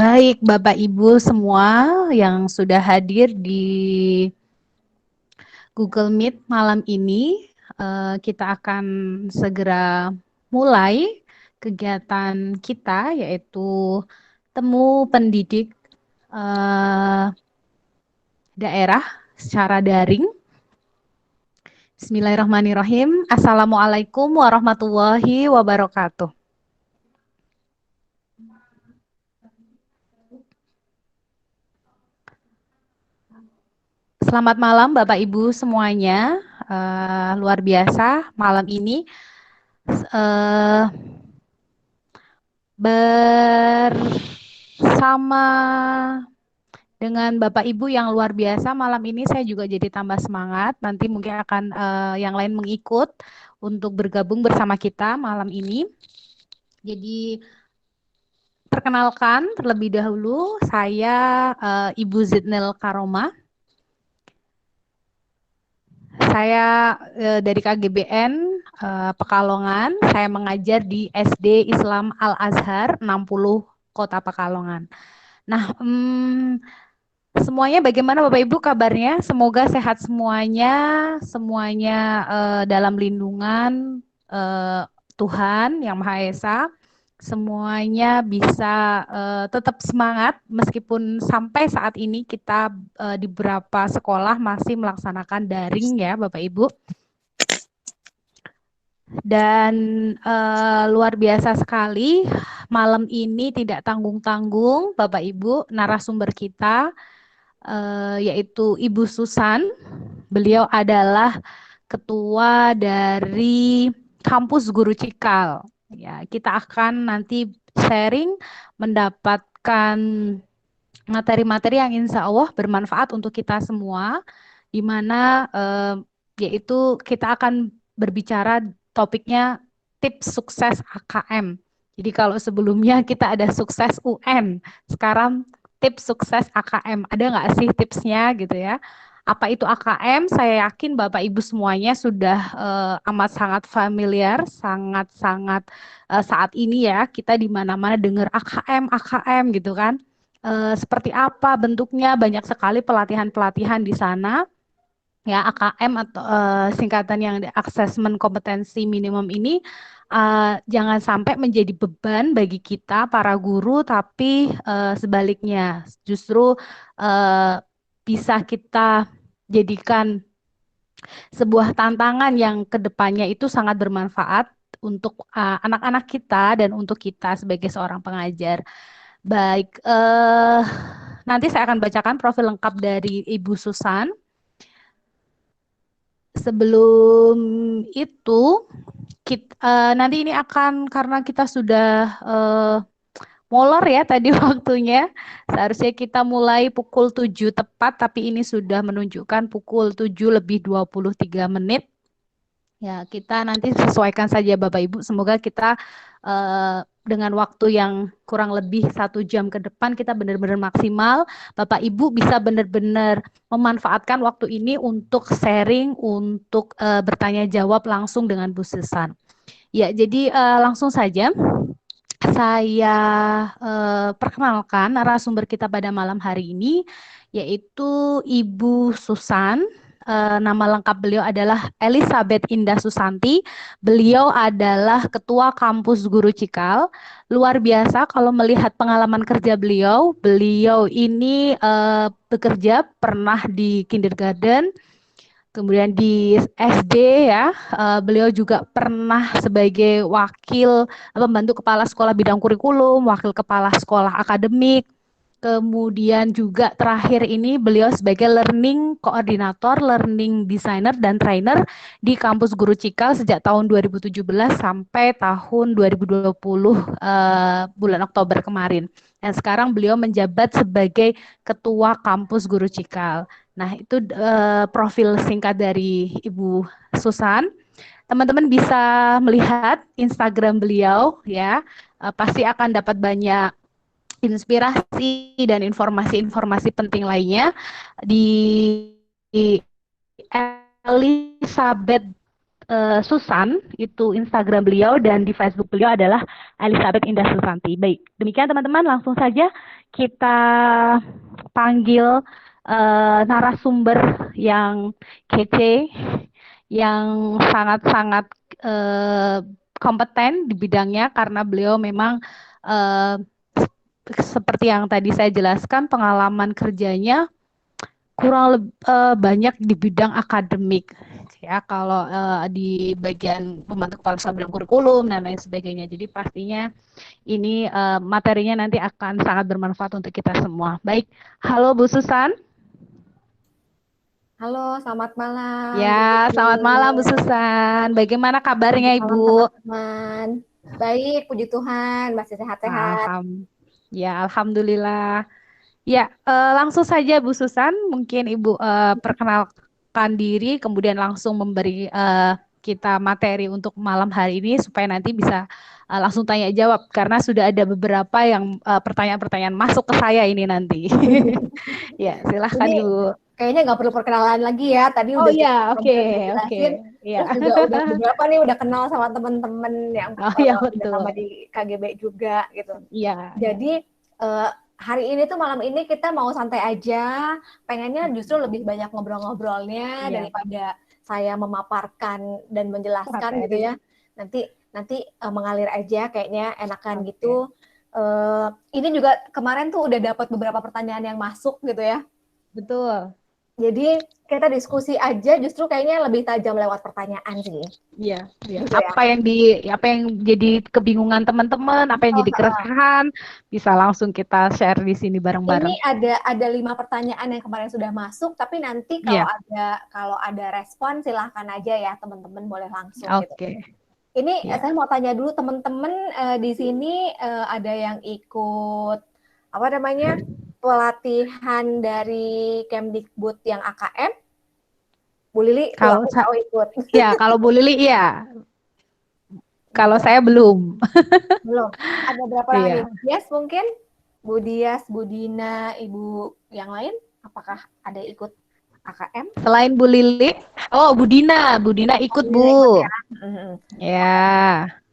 Baik, Bapak Ibu semua yang sudah hadir di Google Meet malam ini, kita akan segera mulai kegiatan kita, yaitu temu pendidik daerah secara daring. Bismillahirrahmanirrahim. Assalamualaikum warahmatullahi wabarakatuh. Selamat malam Bapak Ibu semuanya. Luar biasa malam ini bersama dengan Bapak Ibu yang luar biasa. Malam ini saya juga jadi tambah semangat. Nanti mungkin akan yang lain mengikut untuk bergabung bersama kita malam ini. Jadi perkenalkan terlebih dahulu, saya Ibu Zidnel Karoma. Saya dari KGBN Pekalongan. Saya mengajar di SD Islam Al Azhar 60 Kota Pekalongan. Nah, semuanya bagaimana Bapak Ibu kabarnya? Semoga sehat semuanya, dalam lindungan Tuhan Yang Maha Esa. Semuanya bisa tetap semangat meskipun sampai saat ini kita di beberapa sekolah masih melaksanakan daring ya Bapak Ibu. Dan luar biasa sekali malam ini tidak tanggung-tanggung Bapak Ibu narasumber kita yaitu Ibu Susan. Beliau adalah ketua dari Kampus Guru Cikal. Ya, kita akan nanti sharing mendapatkan materi-materi yang insya Allah bermanfaat untuk kita semua, di mana yaitu kita akan berbicara topiknya tips sukses AKM. Jadi kalau sebelumnya kita ada sukses UN, sekarang tips sukses AKM. Ada nggak sih tipsnya gitu ya? Apa itu AKM? Saya yakin Bapak Ibu semuanya sudah amat sangat familiar, sangat-sangat saat ini ya kita di mana-mana dengar AKM, AKM gitu kan. Seperti apa bentuknya? Banyak sekali pelatihan-pelatihan di sana. Ya, AKM atau singkatan yang Assessment Kompetensi Minimum ini jangan sampai menjadi beban bagi kita para guru, tapi sebaliknya justru bisa kita jadikan sebuah tantangan yang kedepannya itu sangat bermanfaat untuk anak-anak kita dan untuk kita sebagai seorang pengajar. Baik, nanti saya akan bacakan profil lengkap dari Ibu Susan. Sebelum itu, nanti ini akan, karena kita sudah molor ya tadi waktunya, seharusnya kita mulai pukul 7 tepat, tapi ini sudah menunjukkan pukul 7 lebih 23 menit. Ya, kita nanti sesuaikan saja Bapak Ibu, semoga kita dengan waktu yang kurang lebih 1 jam ke depan kita benar-benar maksimal. Bapak Ibu bisa benar-benar memanfaatkan waktu ini untuk sharing, untuk bertanya jawab langsung dengan Bu Susan. Ya, jadi langsung saja saya perkenalkan narasumber kita pada malam hari ini, yaitu Ibu Susan. Nama lengkap beliau adalah Elizabeth Indah Susanti. Beliau adalah Ketua Kampus Guru Cikal. Luar biasa kalau melihat pengalaman kerja beliau. Beliau ini bekerja pernah di kindergarten, kemudian di SD ya, beliau juga pernah sebagai wakil pembantu kepala sekolah bidang kurikulum, wakil kepala sekolah akademik. Kemudian juga terakhir ini beliau sebagai learning koordinator, learning designer dan trainer di Kampus Guru Cikal sejak tahun 2017 sampai tahun 2020 bulan Oktober kemarin. Dan sekarang beliau menjabat sebagai Ketua Kampus Guru Cikal. Nah, itu profil singkat dari Ibu Susan. Teman-teman bisa melihat Instagram beliau ya. Pasti akan dapat banyak inspirasi dan informasi-informasi penting lainnya di Elizabeth Susan, itu Instagram beliau, dan di Facebook beliau adalah Elizabeth Indah Susanti. Baik, demikian teman-teman, langsung saja kita panggil narasumber yang kece, yang sangat-sangat kompeten di bidangnya karena beliau memang eh, seperti yang tadi saya jelaskan, pengalaman kerjanya banyak di bidang akademik ya, kalau di bagian pembantu kepala sekolah bidang kurikulum dan lain sebagainya. Jadi pastinya ini materinya nanti akan sangat bermanfaat untuk kita semua. Baik, halo Bu Susan. Halo, selamat malam. Ya, selamat malam Bu Susan. Bagaimana kabarnya Selamat malam Ibu? teman-teman. Baik, puji Tuhan, masih sehat-sehat. Alhamdulillah. Ya, langsung saja Bu Susan, mungkin Ibu perkenalkan diri, kemudian langsung memberi kita materi untuk malam hari ini supaya nanti bisa langsung tanya jawab karena sudah ada beberapa yang pertanyaan-pertanyaan masuk ke saya ini nanti. Ya, silahkan Ini Ibu. kayaknya nggak perlu perkenalan lagi ya. Tadi Oh udah iya, oke, oke. dijelasin. Iya. Terus juga udah beberapa nih udah kenal sama teman-teman yang Oh iya udah sama betul. di KGB juga gitu. Iya, iya. Jadi hari ini tuh malam ini kita mau santai aja. Pengennya justru lebih banyak ngobrol-ngobrolnya Iya, daripada saya memaparkan dan menjelaskan gitu materi. ya. Nanti mengalir aja kayaknya enakan Oke. gitu. Ini juga kemarin tuh udah dapat beberapa pertanyaan yang masuk gitu ya. Betul. Jadi kita diskusi aja justru kayaknya lebih tajam lewat pertanyaan sih. Iya, iya. Gitu ya. Apa yang jadi kebingungan teman-teman, apa yang jadi Oh, keresahan, bisa langsung kita share di sini ini bareng-bareng. ada 5 pertanyaan yang kemarin sudah masuk, tapi nanti Iya, kalau ada respon silahkan aja ya teman-teman boleh langsung gitu. oke. Ini Iya. saya mau tanya dulu teman-teman di sini ada yang ikut apa namanya pelatihan dari Kemdikbud yang AKM? Bu Lili tuh Kalau aku tahu ikut. ya, kalau Bu Lili iya, kalau Gitu. saya belum. Belum. Ada berapa orang lagi? Iya. Yes mungkin? Bu Dias, Bu Dina, Ibu yang lain? Apakah ada ikut AKM? Selain Bu Lili, oh Bu Dina Oh, ikut Bu Dina ikut Bu. ya. Mm-hmm. Ya.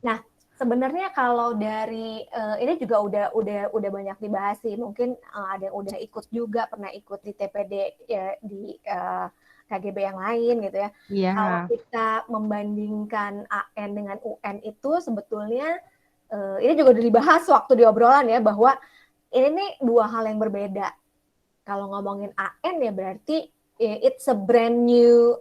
Nah, sebenarnya kalau dari ini juga udah banyak dibahas sih. Mungkin ada yang udah ikut juga, pernah ikut di TPD ya, di KGB yang lain gitu ya. Iya. Kalau kita membandingkan AN dengan UN itu sebetulnya ini juga udah dibahas waktu di obrolan ya bahwa ini nih dua hal yang berbeda. Kalau ngomongin AN ya berarti it's a brand new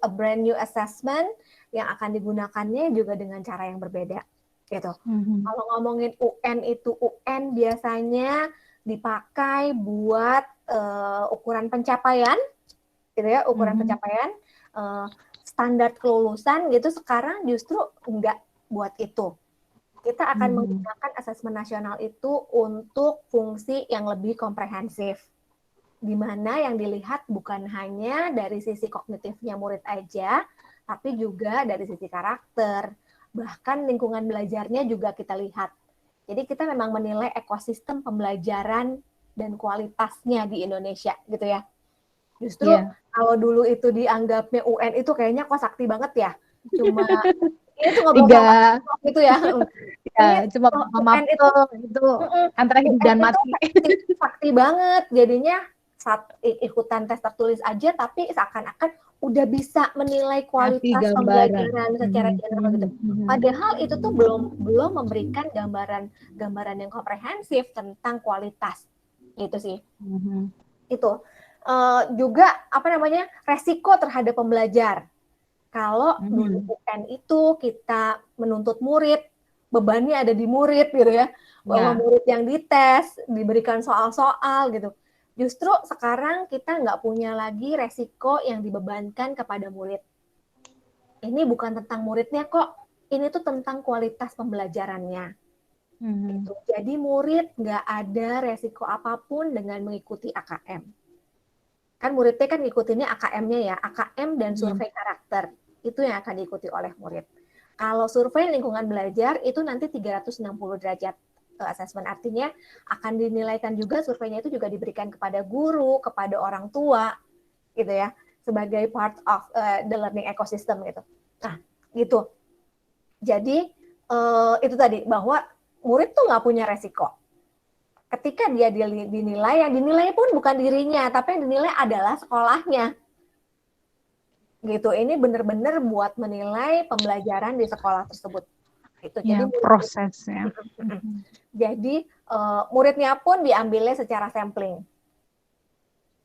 assessment yang akan digunakannya juga dengan cara yang berbeda gitu. Mhm. Kalau ngomongin UN itu UN biasanya dipakai buat ukuran pencapaian gitu ya, ukuran Mhm. pencapaian standar kelulusan gitu. Sekarang justru enggak buat itu. Kita akan Mhm. menggunakan asesmen nasional itu untuk fungsi yang lebih komprehensif, di mana yang dilihat bukan hanya dari sisi kognitifnya murid aja, tapi juga dari sisi karakter, bahkan lingkungan belajarnya juga kita lihat. Jadi kita memang menilai ekosistem pembelajaran dan kualitasnya di Indonesia gitu ya. Justru Iya. kalau dulu itu dianggapnya UN itu kayaknya kok sakti banget ya. Cuma ini tuh ngobrol sama Tiga, gitu ya. ya, Ini cuma UN itu mapel itu antara hidup UN dan itu mati. sakti banget. Jadinya saat ikutan tes tertulis aja tapi seakan-akan udah bisa menilai Kasih kualitas gambaran. pembelajaran secara Mhm. general gitu. Mhm. Mhm. Padahal itu tuh belum memberikan gambaran yang komprehensif tentang kualitas. Gitu sih. Mhm. Itu juga apa namanya resiko terhadap pembelajar. Kalau dulu Mhm. UN itu kita menuntut murid, bebannya ada di murid gitu ya, bahwa Ya. murid yang dites diberikan soal-soal gitu. Justru sekarang kita nggak punya lagi resiko yang dibebankan kepada murid. Ini bukan tentang muridnya kok, ini tuh tentang kualitas pembelajarannya. Mhm. Gitu. Jadi murid nggak ada resiko apapun dengan mengikuti AKM. Kan muridnya kan ngikutinnya AKM-nya ya, AKM dan Mhm. survei karakter. Itu yang akan diikuti oleh murid. Kalau survei lingkungan belajar itu nanti 360 derajat assessment. Artinya akan dinilaikan juga surveinya itu juga diberikan kepada guru, kepada orang tua gitu ya, sebagai part of the learning ecosystem gitu. Nah, gitu. Jadi itu tadi bahwa murid tuh nggak punya resiko. Ketika dia dinilai, yang dinilai pun bukan dirinya, tapi yang dinilai adalah sekolahnya. Gitu. Ini benar-benar buat menilai pembelajaran di sekolah tersebut. Gitu. Ya, prosesnya. Jadi muridnya pun diambilnya secara sampling.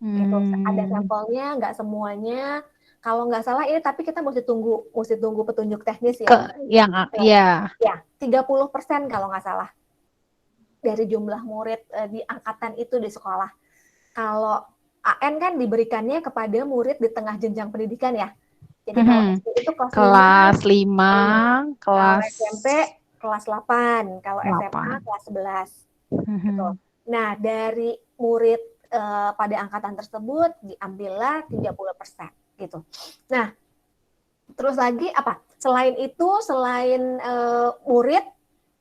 Gitu. Ada sampelnya, nggak semuanya. Kalau nggak salah ini, tapi kita mesti tunggu petunjuk teknis ya. Ya, 30% kalau nggak salah dari jumlah murid di angkatan itu di sekolah. Kalau AN kan diberikannya kepada murid di tengah jenjang pendidikan ya. Jadi kalau SD itu kelas 5, kelas SMP kelas 8, kalau SMA kelas 11. Gitu. Nah, dari murid pada angkatan tersebut diambillah 30% gitu. Nah, terus lagi apa? Selain itu, selain murid,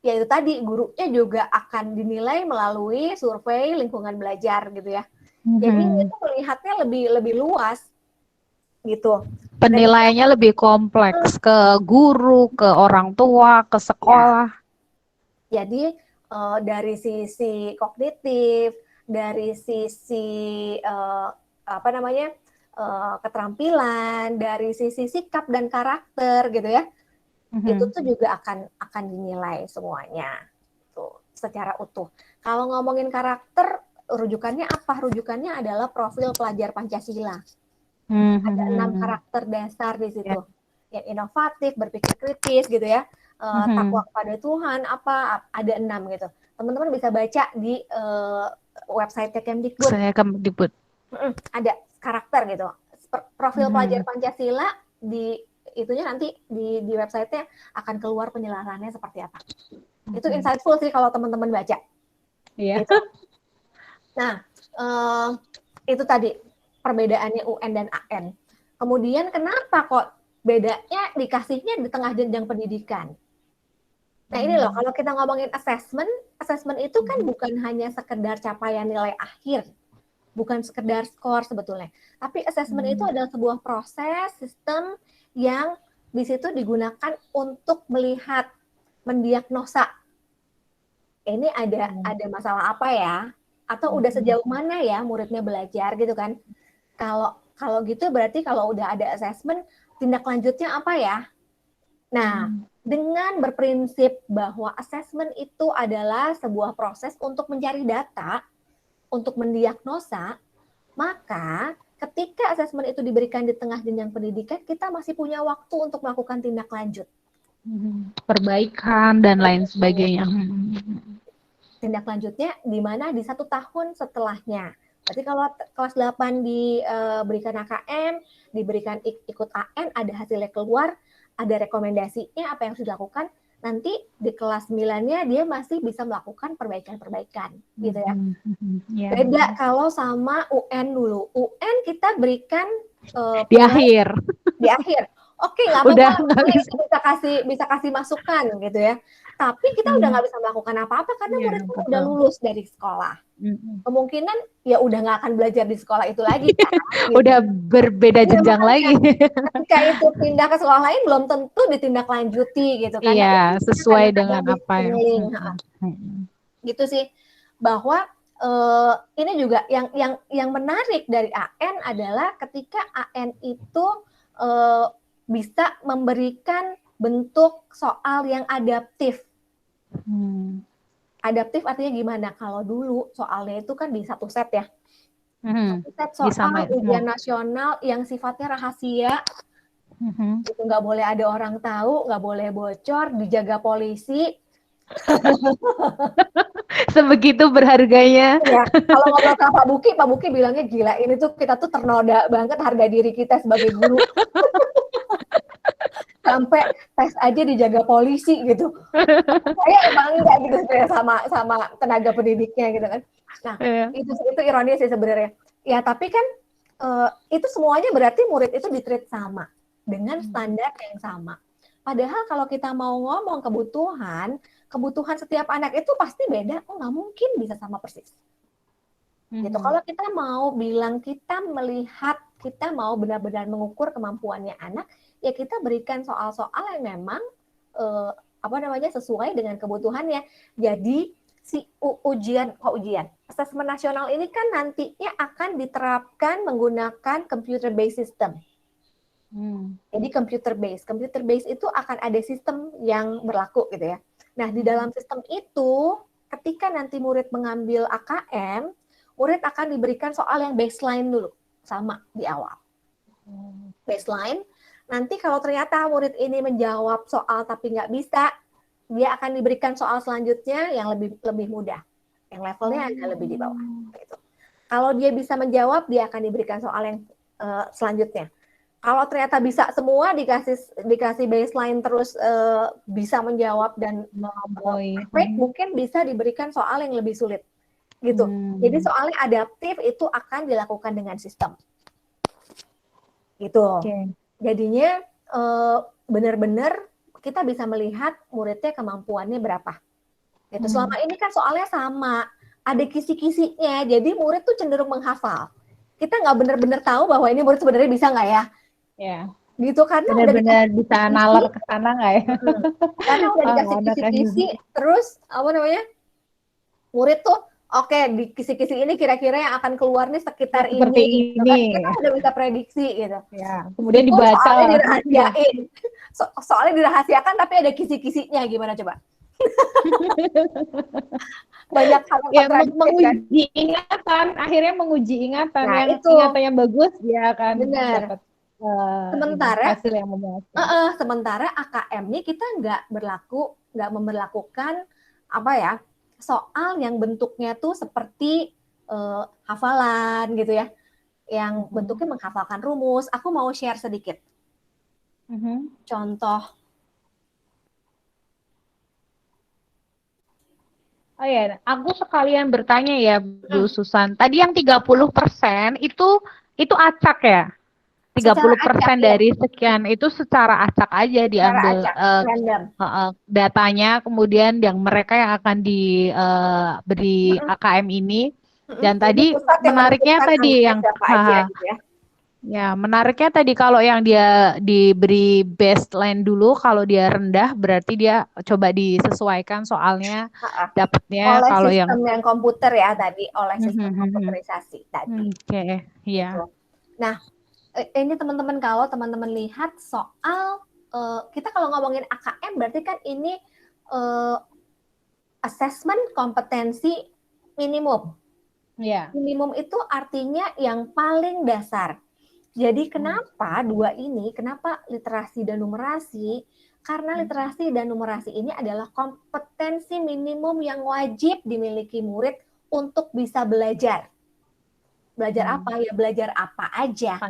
yaitu tadi gurunya juga akan dinilai melalui survei lingkungan belajar gitu ya. Jadi itu melihatnya lebih luas gitu. Penilaiannya lebih kompleks ke guru, ke orang tua, ke sekolah. Ya. Jadi dari sisi kognitif, dari sisi keterampilan, dari sisi sikap dan karakter gitu ya, itu tuh juga akan dinilai semuanya tuh secara utuh. Kalau ngomongin karakter, rujukannya apa? Rujukannya adalah profil pelajar Pancasila. Ada 6 karakter dasar di situ. Yang inovatif, berpikir kritis gitu ya, takwa kepada Tuhan, ada 6 gitu. Teman-teman bisa baca di website Kemdikbud. Ada karakter gitu. Profil pelajar Pancasila di itunya nanti di website-nya akan keluar penjelasannya seperti apa. Itu insightful sih kalau teman-teman baca. Iya. Gitu. Nah, itu tadi perbedaannya UN dan AN. Kemudian kenapa kok bedanya dikasihnya di tengah jenjang pendidikan? Nah ini loh, kalau kita ngomongin assessment itu kan bukan hanya sekedar capaian nilai akhir, bukan sekedar skor sebetulnya. Tapi assessment itu adalah sebuah proses, sistem yang di situ digunakan untuk melihat, mendiagnosa. Ini ada masalah apa ya? Atau udah sejauh mana ya muridnya belajar gitu kan? Kalau gitu berarti kalau udah ada assessment, tindak lanjutnya apa ya? Nah, dengan berprinsip bahwa assessment itu adalah sebuah proses untuk mencari data, untuk mendiagnosa, maka ketika assessment itu diberikan di tengah jenjang pendidikan, kita masih punya waktu untuk melakukan tindak lanjut. Perbaikan dan lain sebagainya. Tindak lanjutnya di mana di 1 tahun setelahnya. Berarti kalau kelas 8 diberikan AKM, diberikan ikut AN, ada hasilnya keluar, ada rekomendasinya apa yang harus dilakukan, nanti di kelas 9-nya dia masih bisa melakukan perbaikan-perbaikan gitu ya. Beda kalau sama UN dulu. UN kita berikan di akhir. Oke, nggak apa-apa, bisa kasih masukan gitu ya. Tapi kita udah nggak bisa melakukan apa-apa karena muridnya udah lulus dari sekolah. Kemungkinan ya udah nggak akan belajar di sekolah itu lagi kan. Gitu. Udah berbeda jenjang lagi. Ketika itu pindah ke sekolah lain belum tentu ditindaklanjuti gitu kan. Iya, sesuai dengan apa ya. Gitu sih. Bahwa ini juga yang menarik dari AN adalah ketika AN itu bisa memberikan bentuk soal yang adaptif. Adaptif artinya gimana? Kalau dulu soalnya itu kan di satu set ya. Satu set soal ujian nasional yang sifatnya rahasia. Itu nggak boleh ada orang tahu, nggak boleh bocor, dijaga polisi. Sebegitu berharganya. Ya, kalau ngobrol ke Pak Buki bilangnya gila, ini tuh kita tuh ternoda banget harga diri kita sebagai guru. Sampai tes aja dijaga polisi gitu. Saya emang enggak gitu sama tenaga pendidiknya gitu kan. Nah, itu ironis sih sebenarnya. Ya, tapi kan itu semuanya berarti murid itu di-treat sama dengan standar yang sama. Padahal kalau kita mau ngomong kebutuhan setiap anak itu pasti beda. Nggak mungkin bisa sama persis. Gitu. Kalau kita mau bilang kita melihat, kita mau benar-benar mengukur kemampuannya anak, ya kita berikan soal-soal yang memang sesuai dengan kebutuhannya. Jadi si asesmen nasional ini kan nantinya akan diterapkan menggunakan computer based system. Jadi computer based itu akan ada sistem yang berlaku gitu ya. Nah, di dalam sistem itu ketika nanti murid mengambil AKM, murid akan diberikan soal yang baseline dulu sama di awal. Baseline. Nanti kalau ternyata murid ini menjawab soal tapi nggak bisa, dia akan diberikan soal selanjutnya yang lebih mudah, yang levelnya agak lebih di bawah. Gitu. Kalau dia bisa menjawab, dia akan diberikan soal yang selanjutnya. Kalau ternyata bisa semua, dikasih baseline terus bisa menjawab dan perfect, mungkin bisa diberikan soal yang lebih sulit. Gitu. Jadi soalnya adaptif itu akan dilakukan dengan sistem. Gitu. Jadinya benar-benar kita bisa melihat muridnya kemampuannya berapa. Gitu. Selama ini kan soalnya sama, ada kisi-kisinya, jadi murid tuh cenderung menghafal. Kita nggak benar-benar tahu bahwa ini murid sebenarnya bisa nggak ya? Ya. Gitu, karena benar-benar bisa nalar ke sana nggak ya? Karena udah dikasih kisi-kisi, terus murid tuh oke, di kisi-kisi ini kira-kira yang akan keluar nih sekitar seperti ini. ini. Kita udah bisa prediksi gitu. Ya, kemudian dibaca. Soalnya dirahasiain. Soalnya dirahasiakan tapi ada kisi-kisinya, gimana coba? Banyak hal yang menguji ingatan, akhirnya menguji ingatan. Nah, yang ingatan yang bagus dia akan dapat hasil yang memuaskan. Sementara AKM ini kita nggak memberlakukan soal yang bentuknya tuh seperti hafalan gitu ya, yang bentuknya menghafalkan rumus. Aku mau share sedikit contoh. Oh ya, aku sekalian bertanya ya, Bu Susan. Tadi yang 30% itu acak ya? 30% dari sekian itu secara acak aja diambil datanya, kemudian yang mereka yang akan diberi AKM ini. Dan tadi menariknya tadi yang ya, menariknya tadi kalau yang dia diberi baseline dulu, kalau dia rendah berarti dia coba disesuaikan soalnya dapatnya oleh kalau sistem yang komputer ya tadi, oleh sistem komputerisasi tadi. Oke, iya. Nah, ini teman-teman, kalau teman-teman lihat soal kita kalau ngomongin AKM berarti kan ini assessment kompetensi minimum. Yeah. Minimum itu artinya yang paling dasar. Jadi kenapa kenapa literasi dan numerasi? Karena literasi dan numerasi ini adalah kompetensi minimum yang wajib dimiliki murid untuk bisa belajar. Belajar apa ya? Belajar apa aja.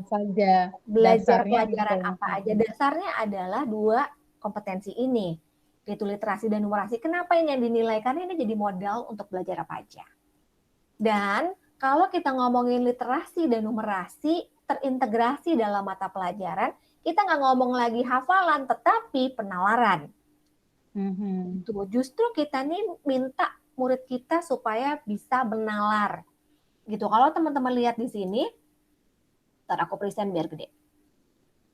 Belajar pelajaran apa aja. Dasarnya adalah 2 kompetensi ini, yaitu literasi dan numerasi. Kenapa ini yang dinilai? Karena ini jadi modal untuk belajar apa aja. Dan kalau kita ngomongin literasi dan numerasi terintegrasi dalam mata pelajaran, kita nggak ngomong lagi hafalan, tetapi penalaran. Justru kita nih minta murid kita supaya bisa menalar. Gitu. Kalau teman-teman lihat di sini, ntar aku present biar gede.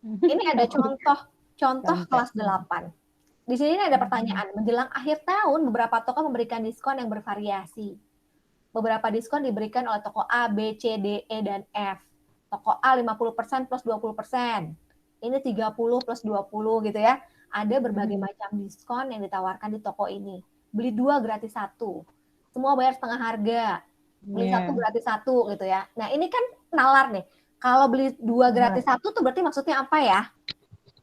Ini ada contoh kelas 8. Di sini ada pertanyaan, menjelang akhir tahun beberapa toko memberikan diskon yang bervariasi. Beberapa diskon diberikan oleh toko A, B, C, D, E, dan F. Toko A 50% plus 20%. Ini 30 plus 20 gitu ya. Ada berbagai macam diskon yang ditawarkan di toko ini. Beli 2 gratis 1. Semua bayar setengah harga. Beli 1 gratis 1 gitu ya. Nah, ini kan nalar nih. Kalau beli 2 gratis 1 tuh berarti maksudnya apa ya?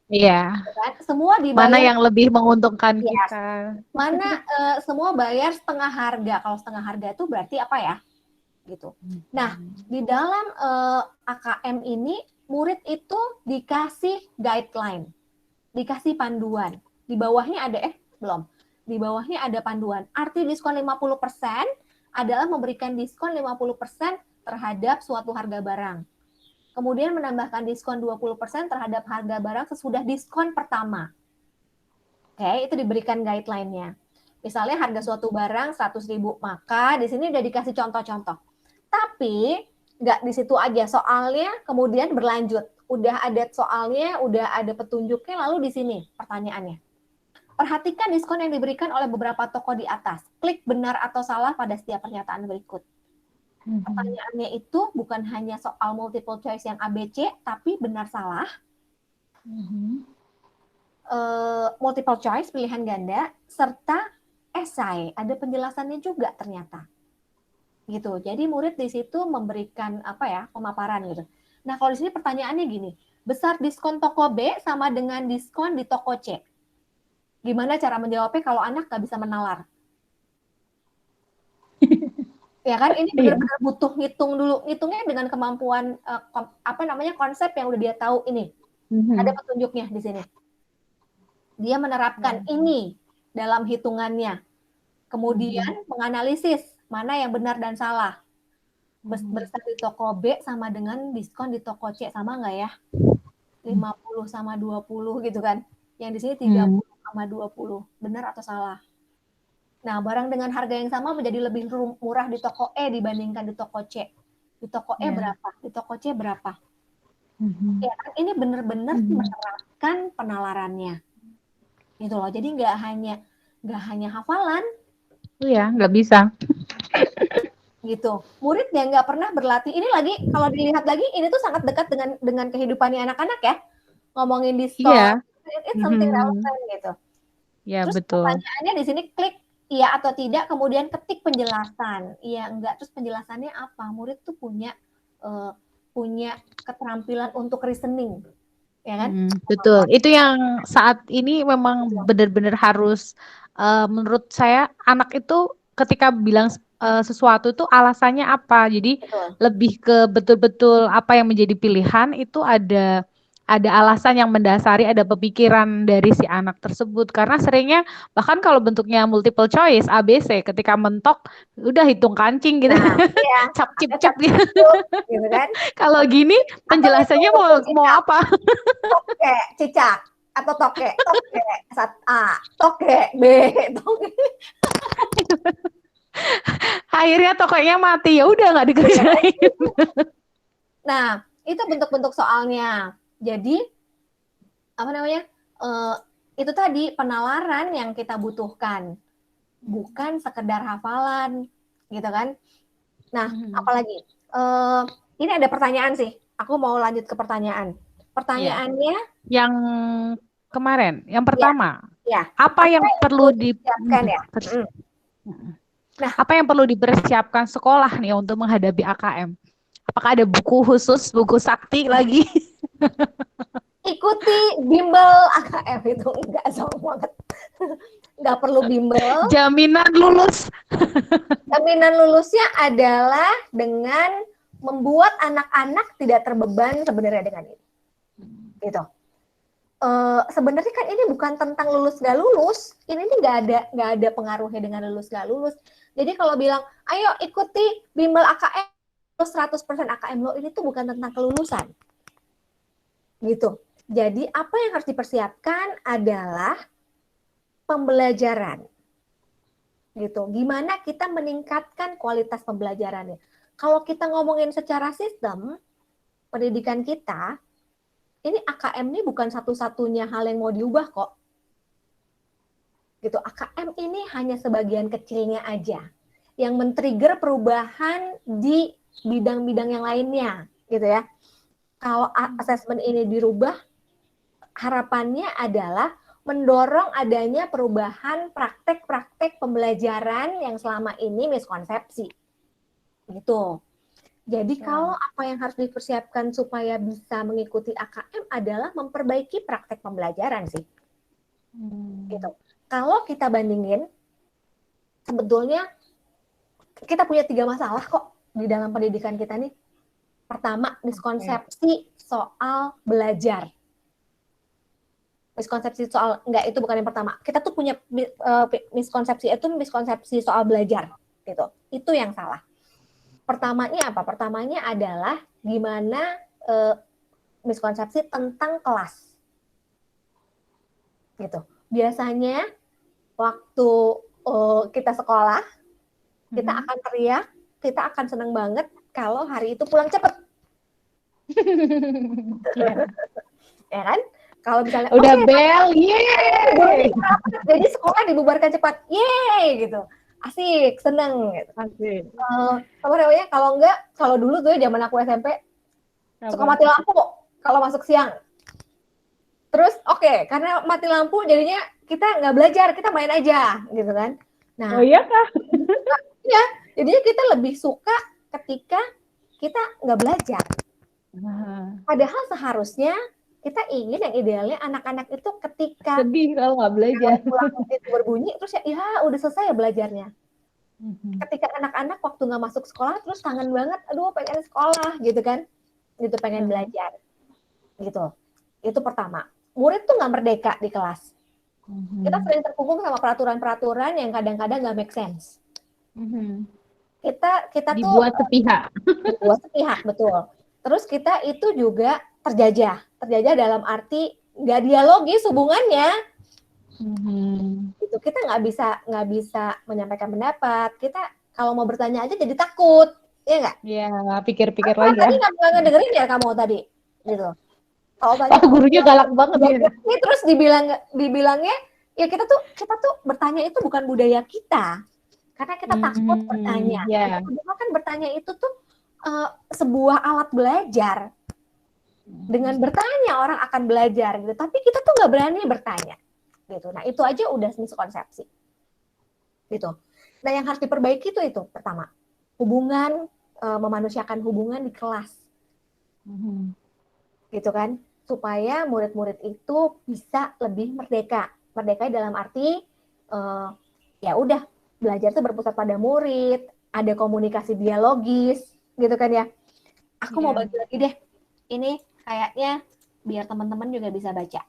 Iya. Semua dibayar. Mana yang lebih menguntungkan kita? Mana semua bayar setengah harga. Kalau setengah harga itu berarti apa ya? Gitu. Nah, di dalam AKM ini murid itu dikasih guideline, dikasih panduan. Di bawahnya ada belum. Di bawahnya ada panduan. Arti diskon 50% adalah memberikan diskon 50% terhadap suatu harga barang. Kemudian menambahkan diskon 20% terhadap harga barang sesudah diskon pertama. Oke, itu diberikan guideline-nya. Misalnya harga suatu barang 100.000, maka di sini udah dikasih contoh-contoh. Tapi nggak di situ aja, soalnya kemudian berlanjut. Udah ada soalnya, udah ada petunjuknya, lalu di sini pertanyaannya. Perhatikan diskon yang diberikan oleh beberapa toko di atas. Klik benar atau salah pada setiap pernyataan berikut. Pertanyaannya itu bukan hanya soal multiple choice yang ABC, tapi benar salah. Multiple choice, pilihan ganda, serta esai. Ada penjelasannya juga ternyata. Gitu. Jadi murid di situ memberikan pemaparan gitu. Nah, kalau di sini pertanyaannya gini, besar diskon toko B sama dengan diskon di toko C. Gimana cara menjawabnya kalau anak nggak bisa menalar? Ya kan, ini benar-benar butuh ngitung dulu. Ngitungnya dengan kemampuan konsep yang udah dia tahu ini. Ada petunjuknya di sini. Dia menerapkan ini dalam hitungannya. Kemudian menganalisis mana yang benar dan salah. Besar di toko B sama dengan diskon di toko C, sama nggak ya? 50 sama 20 gitu kan. Yang di sini 30 sama 20. Benar atau salah? Nah, barang dengan harga yang sama menjadi lebih murah di toko E dibandingkan di toko C. Di toko E berapa? Di toko C berapa? Ya kan, ini benar-benar menerapkan penalarannya. Gitu loh. Jadi nggak hanya hafalan. Iya, nggak bisa. Gitu. Murid yang nggak pernah berlatih. Ini lagi, kalau dilihat lagi, ini tuh sangat dekat dengan kehidupannya anak-anak ya. Ngomongin diskon. It's something relevant gitu. Ya, Terus betul. pertanyaannya di sini klik iya atau tidak, kemudian ketik penjelasan. Iya, enggak, terus penjelasannya apa? Murid tuh punya keterampilan untuk reasoning, ya kan? Betul. Itu yang saat ini memang benar-benar harus, menurut saya anak itu ketika bilang sesuatu itu alasannya apa. Jadi lebih ke betul-betul apa yang menjadi pilihan itu ada alasan yang mendasari, ada pemikiran dari si anak tersebut. Karena seringnya bahkan kalau bentuknya multiple choice ABC, ketika mentok udah hitung kancing gitu. Nah, iya. Cap cip cap gitu. Gitu kan? Kalau gini penjelasannya mau apa? Toke, cicak atau toke A, toke B, toke. Akhirnya tokonya mati, ya udah nggak dikerjain. Nah, itu bentuk-bentuk soalnya. Jadi itu tadi penalaran yang kita butuhkan, bukan sekedar hafalan, gitu kan? Nah, apalagi ini ada pertanyaan sih. Aku mau lanjut ke pertanyaan. Pertanyaannya yang kemarin, yang pertama, apa yang perlu dipersiapkan ya? Nah, apa yang perlu dipersiapkan sekolah nih untuk menghadapi AKM? Apakah ada buku khusus, buku sakti lagi? Ikuti bimbel AKM itu, enggak sama banget. Enggak perlu bimbel. Jaminan lulus. Jaminan lulusnya adalah dengan membuat anak-anak tidak terbeban sebenarnya dengan ini. Gitu. Sebenarnya kan ini bukan tentang lulus gak lulus, ini nggak ada pengaruhnya dengan lulus gak lulus. Jadi kalau bilang, ayo ikuti bimbel AKM, 100% AKM lo, ini tuh bukan tentang kelulusan. Gitu. Jadi apa yang harus dipersiapkan adalah pembelajaran. Gitu. Gimana kita meningkatkan kualitas pembelajarannya. Kalau kita ngomongin secara sistem pendidikan kita, ini AKM ini bukan satu-satunya hal yang mau diubah kok. Gitu. AKM ini hanya sebagian kecilnya aja yang men-trigger perubahan di bidang-bidang yang lainnya, gitu ya. Kalau asesmen ini dirubah, harapannya adalah mendorong adanya perubahan praktek-praktek pembelajaran yang selama ini miskonsepsi. Gitu. Jadi kalau apa yang harus dipersiapkan supaya bisa mengikuti AKM adalah memperbaiki praktek pembelajaran sih. Gitu. Kalau kita bandingin, sebetulnya kita punya 3 masalah kok di dalam pendidikan kita nih. Pertama, miskonsepsi soal belajar. Miskonsepsi soal, enggak, itu bukan yang pertama. Kita tuh punya miskonsepsi soal belajar. Gitu. Itu yang salah. Pertamanya apa? Pertamanya adalah gimana miskonsepsi tentang kelas. Gitu. Biasanya waktu kita sekolah, kita akan teriak, kita akan senang banget kalau hari itu pulang cepat. Ya kan? Kalau misalnya Udah oke, bel, gurunya yeay. rapat, jadi sekolah dibubarkan cepat, yeay gitu, asik, seneng gitu. Asik. Apa namanya? Kalau dulu tuh ya zaman aku SMP suka Apa? mati lampu kalau masuk siang. Terus karena mati lampu jadinya kita nggak belajar, kita main aja gitu kan. Oh Nah, iya kah? ya, jadinya kita lebih suka ketika kita nggak belajar. Nah, Padahal seharusnya kita ingin yang idealnya anak-anak itu ketika sedih kalau nggak belajar. pulang itu berbunyi terus ya udah selesai ya belajarnya. Mhm. Ketika anak-anak waktu nggak masuk sekolah terus kangen banget, aduh pengen sekolah gitu kan, gitu pengen Mhm. belajar gitu. Itu pertama. Murid tuh nggak merdeka di kelas. Kita Mhm. sering terkungkung sama peraturan-peraturan yang kadang-kadang nggak make sense. Mhm. Kita tuh Dibuat sepihak. dibuat sepihak, betul. Terus kita itu juga terjajah dalam arti nggak dialogis hubungannya. Mhm. Itu kita nggak bisa menyampaikan pendapat. Kita kalau mau bertanya aja jadi takut, ya nggak? Ya, pikir-pikir Apa lagi ya. tadi nggak dengerin ya kamu tadi, gitu. Kalau tadi Oh, gurunya galak banget ya. ini terus dibilangnya ya kita tuh bertanya itu bukan budaya kita. Karena kita takut bertanya. Ya. Padahal kan bertanya itu tuh sebuah alat belajar. Dengan bertanya orang akan belajar gitu. Tapi kita tuh nggak berani bertanya. Gitu. Nah itu aja udah miskonsepsi. Gitu. Nah yang harus diperbaiki itu pertama hubungan, memanusiakan hubungan di kelas. Gitu kan, supaya murid-murid itu bisa lebih merdeka. Merdeka dalam arti ya udah belajar tuh berpusat pada murid, ada komunikasi dialogis, gitu kan ya. Aku mau Ya. bagi lagi deh. Ini kayaknya biar teman-teman juga bisa baca.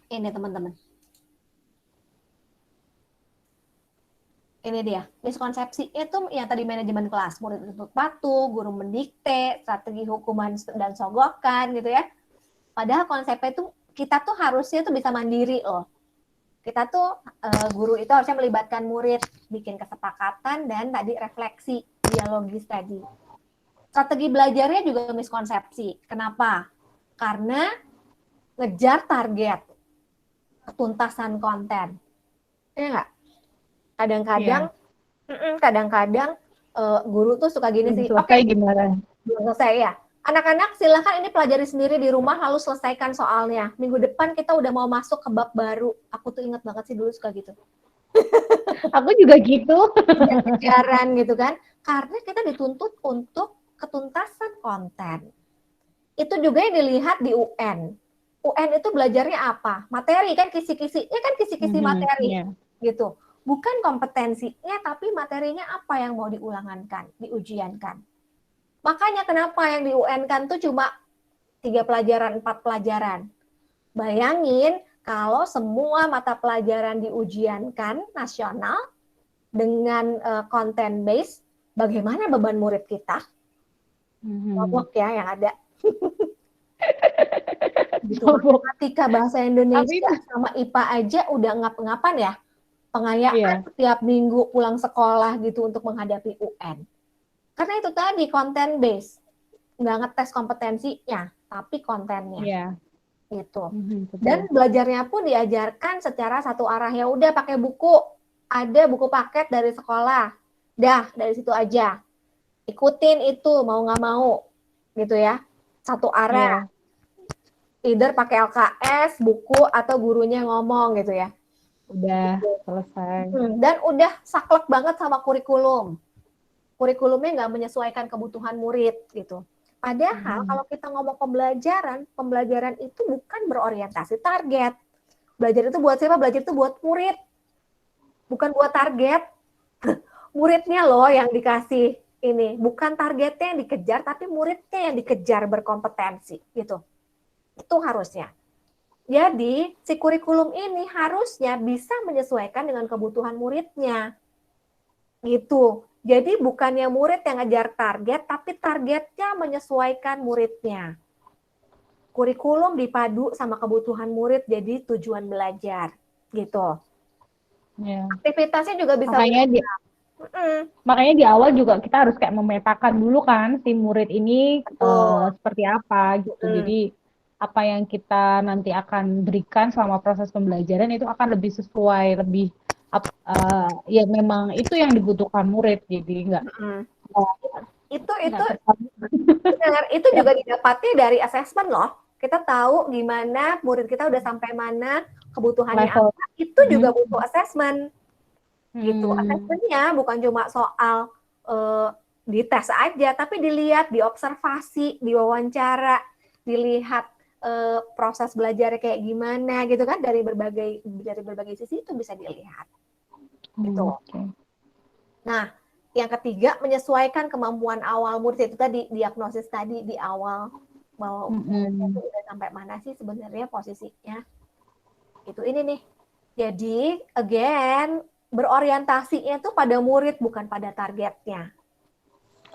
Ini teman-teman. Ini dia, miskonsepsi itu yang tadi manajemen kelas, murid untuk patuh, guru mendikte, strategi hukuman dan sogokan gitu ya. Padahal konsepnya itu kita tuh harusnya tuh bisa mandiri loh. Kita tuh guru itu harusnya melibatkan murid, bikin kesepakatan dan tadi refleksi dialogis tadi. Strategi belajarnya juga miskonsepsi. Kenapa? Karena ngejar target, ketuntasan konten. Iya nggak? Kadang-kadang, Ya. kadang-kadang guru tuh suka gini Belum sih. selesai gimana? Belum selesai ya. Anak-anak silahkan ini pelajari sendiri di rumah lalu selesaikan soalnya. Minggu depan kita udah mau masuk ke bab baru. Aku tuh inget banget sih dulu suka gitu. Aku juga gitu. Kejaran gitu kan. Karena kita dituntut untuk ketuntasan konten. Itu juga yang dilihat di UN. UN itu belajarnya apa? Materi kan kisi-kisinya kan kisi-kisi materi Ya. gitu. Bukan kompetensinya tapi materinya apa yang mau diulangankan, diujiankan. Makanya kenapa yang di UN kan tuh cuma 3 pelajaran, 4 pelajaran. Bayangin kalau semua mata pelajaran diujiankan nasional dengan content base, bagaimana beban murid kita? Bobok ya yang ada. Gitu. Matematika, bahasa Tapi Indonesia sama IPA aja udah ngap-ngapan ya. Pengayaan iya, setiap minggu pulang sekolah gitu untuk menghadapi UN. Karena itu tadi content base. Nggak ngetes kompetensinya, tapi kontennya. iya. Gitu. Dan Betul. belajarnya pun diajarkan secara satu arah. Ya udah pakai buku. Ada buku paket dari sekolah. Dah, dari situ aja. Ikutin itu, mau nggak mau. Gitu ya. Satu arah. Iya, Either pakai LKS, buku, atau gurunya ngomong gitu ya. udah Gitu. selesai. Dan udah saklek banget sama kurikulum. Kurikulumnya nggak menyesuaikan kebutuhan murid gitu. Padahal kalau kita ngomong pembelajaran itu bukan berorientasi target. Belajar itu buat siapa? Belajar itu buat murid. Bukan buat target. Muridnya loh yang dikasih ini. Bukan targetnya yang dikejar, tapi muridnya yang dikejar berkompetensi gitu. Itu harusnya. Jadi, si kurikulum ini harusnya bisa menyesuaikan dengan kebutuhan muridnya. Gitu. Jadi bukannya murid yang ngejar target, tapi targetnya menyesuaikan muridnya. Kurikulum dipadu sama kebutuhan murid jadi tujuan belajar. Gitu. Ya. Aktivitasnya juga bisa Makanya Mm, Makanya di awal juga kita harus kayak memetakan dulu kan si murid ini betul. seperti apa gitu. Mm, Jadi apa yang kita nanti akan berikan selama proses pembelajaran itu akan lebih sesuai, lebih ya memang itu yang dibutuhkan murid. Jadi mm. Itu nggak terlalu benar, itu ya, juga didapatnya dari asesmen loh. Kita tahu gimana murid kita udah sampai mana, kebutuhannya level. apa, itu juga Hmm. butuh asesmen gitu. Hmm. Asesmennya bukan cuma soal uh, dites aja, tapi dilihat, diobservasi, diwawancara, dilihat proses belajarnya kayak gimana gitu kan, dari berbagai sisi itu bisa dilihat gitu. Oke. Nah, yang ketiga menyesuaikan kemampuan awal murid itu tadi, diagnosis tadi di awal bahwa muridnya itu Mm-mm. udah sampai mana sih sebenarnya posisinya. Itu ini nih. Jadi, again, berorientasinya tuh pada murid bukan pada targetnya.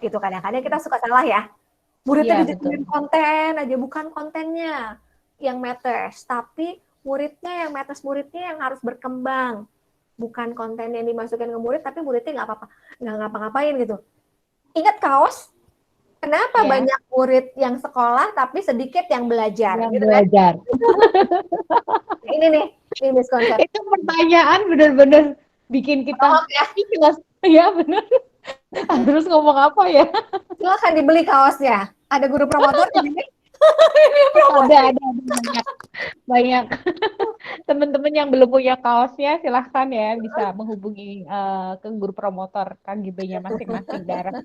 Gitu kadang-kadang kita suka salah ya. Iya, Muridnya betul. dijajarin konten aja, bukan kontennya yang matters, tapi muridnya yang matters, muridnya yang harus berkembang. Bukan konten yang dimasukin ke murid, tapi muridnya nggak apa-apa, nggak ngapa-ngapain gitu. Ingat kaos? Kenapa Ya, banyak murid yang sekolah tapi sedikit yang belajar, yang gitu kan? belajar. Nah, ini nih, ini miskonsepsi. Itu pertanyaan benar-benar bikin kita Oh, ya, speechless. Ya, benar. Terus ngomong apa ya? silakan dibeli kaosnya. Ada guru promotor di sini. Ini promosi. Ada banyak banyak teman-teman yang belum punya kaosnya silahkan ya bisa menghubungi ke guru promotor KGB-nya masing-masing daerah.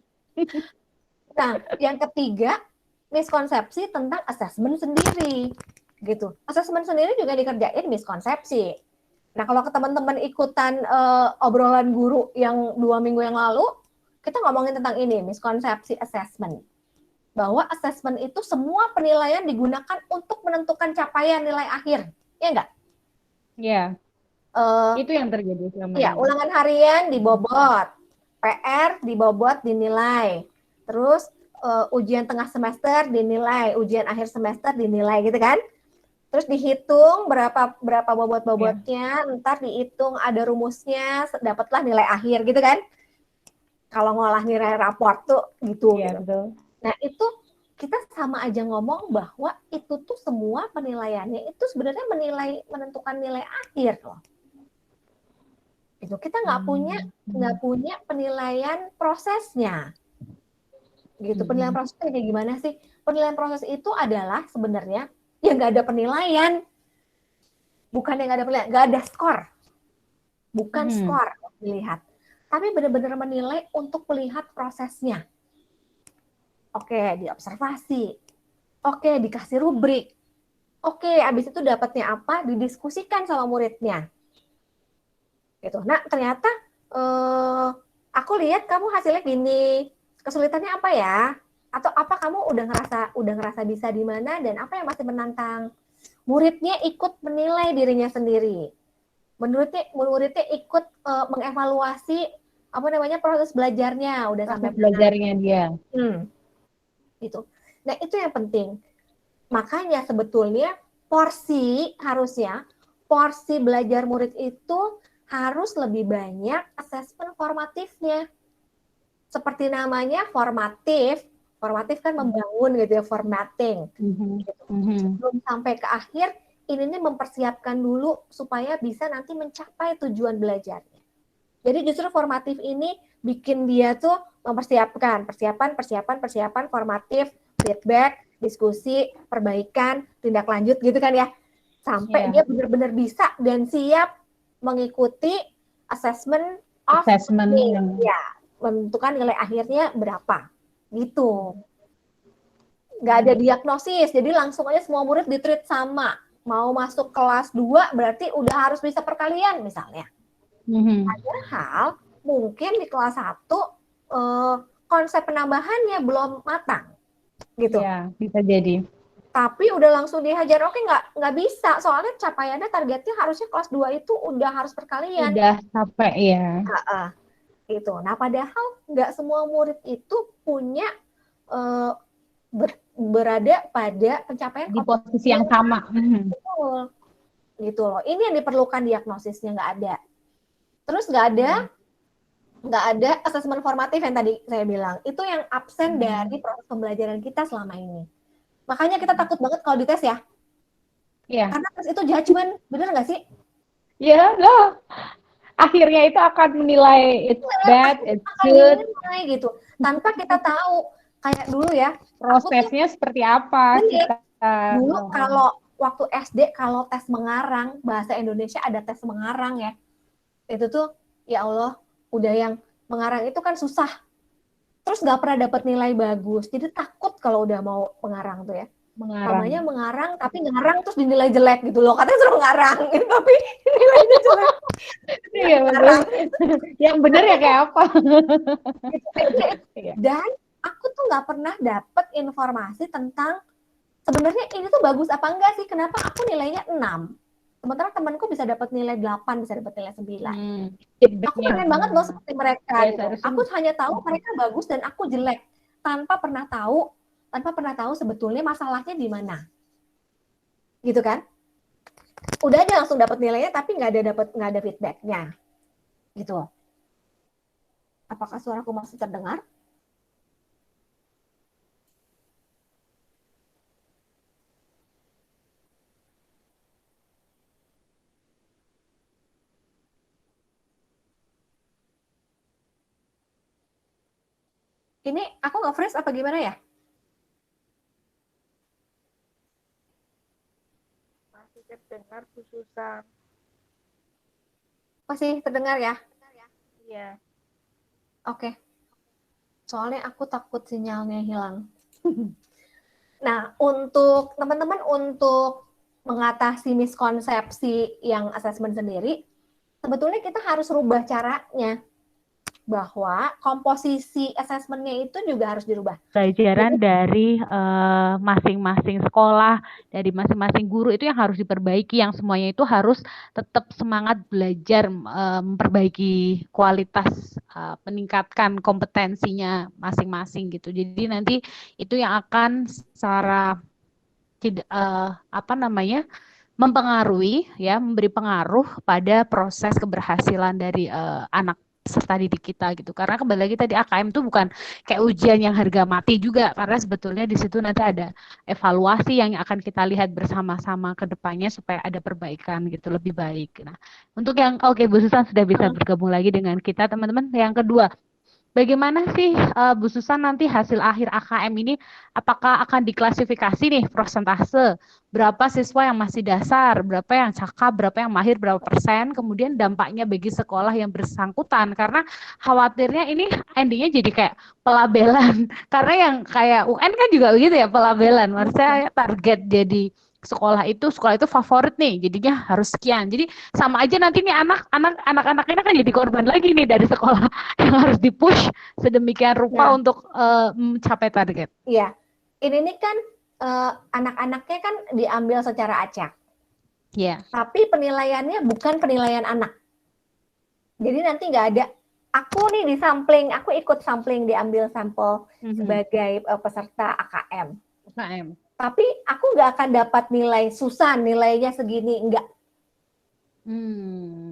Nah, yang ketiga, miskonsepsi tentang asesmen sendiri. Gitu. Asesmen sendiri juga dikerjain miskonsepsi. Nah, kalau ke teman-teman ikutan obrolan guru yang 2 minggu yang lalu, kita ngomongin tentang ini, miskonsepsi assessment. Bahwa assessment itu semua penilaian digunakan untuk menentukan capaian nilai akhir. Ya enggak? Ya, Uh, itu yang terjadi selama ya, ini. ulangan harian dibobot, PR dibobot dinilai. Terus ujian tengah semester dinilai, ujian akhir semester dinilai gitu kan? Terus dihitung berapa berapa Ya, bobot-bobotnya, ntar dihitung ada rumusnya, dapatlah nilai akhir gitu kan? Kalau ngolah nilai raport tuh gitu ya gitu. betul. Nah, itu kita sama aja ngomong bahwa itu tuh semua penilaiannya itu sebenarnya menentukan nilai akhir loh. Itu kita nggak Hmm. punya penilaian prosesnya. Gitu. Penilaian Hmm. prosesnya kayak gimana sih? Penilaian proses itu adalah sebenarnya ya nggak ada penilaian, bukan yang nggak ada penilaian, nggak ada skor, bukan Hmm. skor dilihat, tapi benar-benar menilai untuk melihat prosesnya. Oke, diobservasi. Oke, dikasih rubrik. Oke, abis itu dapatnya apa? Didiskusikan sama muridnya. Gitu. Nah, ternyata aku lihat kamu hasilnya gini. Kesulitannya apa ya? Atau apa kamu udah ngerasa bisa di mana dan apa yang masih menantang? Muridnya ikut menilai dirinya sendiri. Muridnya ikut mengevaluasi apa namanya proses belajarnya udah sampai Proses mana. belajarnya dia. Hmm, gitu. Nah, itu yang penting. Makanya sebetulnya harusnya porsi belajar murid itu harus lebih banyak asesmen formatifnya. Seperti namanya formatif, formatif kan membangun gitu ya, formatting. Mhm. Gitu. Mhm. Sebelum sampai ke akhir, ini mempersiapkan dulu supaya bisa nanti mencapai tujuan belajarnya. Jadi justru formatif ini bikin dia tuh mempersiapkan, persiapan formatif, feedback, diskusi, perbaikan, tindak lanjut gitu kan ya. Sampai Ya, dia benar-benar bisa dan siap mengikuti assessment of assessment learning. yang Ya, menentukan nilai akhirnya berapa. Gitu. Nggak ada diagnosis, jadi langsung aja semua murid ditreat sama. Mau masuk kelas 2 berarti udah harus bisa perkalian misalnya. Mhm. Padahal mungkin di kelas 1 konsep penambahannya belum matang gitu. Ya, bisa jadi. Tapi udah langsung dihajar, oke nggak bisa. Soalnya capaiannya targetnya harusnya kelas 2 itu udah harus perkalian. Udah capek ya. Gitu. Nah, padahal nggak semua murid itu punya uh, berada pada pencapaian Di posisi kompetensi yang yang sama. Mhm. betul. Gitu loh. Ini yang diperlukan diagnosisnya nggak ada. Terus nggak ada nggak ada asesmen formatif yang tadi saya bilang. Itu yang absen dari Hmm. proses pembelajaran kita selama ini. Makanya kita takut banget kalau dites ya. Iya. Karena tes itu judgement, bener nggak sih? Ya, loh. Akhirnya itu akan menilai it's bad, it's Akan good, dinilai gitu. Tanpa kita tahu. Kayak dulu ya, aku tuh prosesnya seperti apa bener. kita. Dulu kalau waktu SD, kalau tes mengarang, bahasa Indonesia ada tes mengarang ya. Itu tuh, ya Allah, udah yang mengarang itu kan susah. Terus nggak pernah dapat nilai bagus. Jadi takut kalau udah mau mengarang tuh ya. Mengarang. Namanya mengarang, tapi ngarang terus dinilai jelek gitu loh. Katanya suruh ngarang, gitu, tapi nilainya jelek. Iya betul. Ngarang. Yang benar ya kayak apa? Gitu. Iya. Dan aku tuh nggak pernah dapet informasi tentang sebenarnya ini tuh bagus apa enggak sih? Kenapa aku nilainya 6? Sementara temanku bisa dapat nilai 8, bisa dapat nilai 9. Aku Feedbacknya. pengen banget loh seperti mereka Ya gitu. seharusnya. Aku hanya tahu mereka bagus dan aku jelek tanpa pernah tahu sebetulnya masalahnya di mana. Gitu kan? Udah aja langsung dapat nilainya tapi nggak ada feedbacknya. Gitu. Apakah suaraku masih terdengar? Ini aku nggak fresh apa gimana ya? Masih terdengar Bu Susan. Masih terdengar ya? Iya. Oke. Soalnya aku takut sinyalnya hilang. Nah, untuk teman-teman untuk mengatasi miskonsepsi yang asesmen sendiri, sebetulnya kita harus rubah caranya bahwa komposisi asesmennya itu juga harus dirubah. Pelajaran Jadi, dari masing-masing sekolah, dari masing-masing guru itu yang harus diperbaiki, yang semuanya itu harus tetap semangat belajar, memperbaiki kualitas, meningkatkan kompetensinya masing-masing gitu. Jadi nanti itu yang akan secara tidak apa namanya mempengaruhi ya, memberi pengaruh pada proses keberhasilan dari anak peserta didik kita gitu. Karena kembali lagi tadi AKM itu bukan kayak ujian yang harga mati juga, karena sebetulnya di situ nanti ada evaluasi yang akan kita lihat bersama-sama ke depannya supaya ada perbaikan gitu lebih baik. Nah, untuk yang oke, Bu Susan sudah bisa bergabung lagi dengan kita teman-teman. Yang kedua, bagaimana sih Bu Susan nanti hasil akhir AKM ini, apakah akan diklasifikasi nih prosentase, berapa siswa yang masih dasar, berapa yang cakap, berapa yang mahir, berapa persen, kemudian dampaknya bagi sekolah yang bersangkutan, karena khawatirnya ini endingnya jadi kayak pelabelan, karena yang kayak UN kan juga begitu ya, pelabelan, maksudnya target jadi sekolah itu favorit nih, jadinya harus sekian, jadi sama aja nanti nih anak-anak ini kan jadi korban lagi nih dari sekolah yang harus dipush sedemikian rupa nah, untuk mencapai target. iya. Ini kan anak-anaknya kan diambil secara acak. Ya. Tapi penilaiannya bukan penilaian anak. Jadi nanti nggak ada aku nih di sampling, aku ikut sampling diambil sampel sebagai peserta AKM. UKM. Tapi aku nggak akan dapat nilai Susan, nilainya segini, enggak.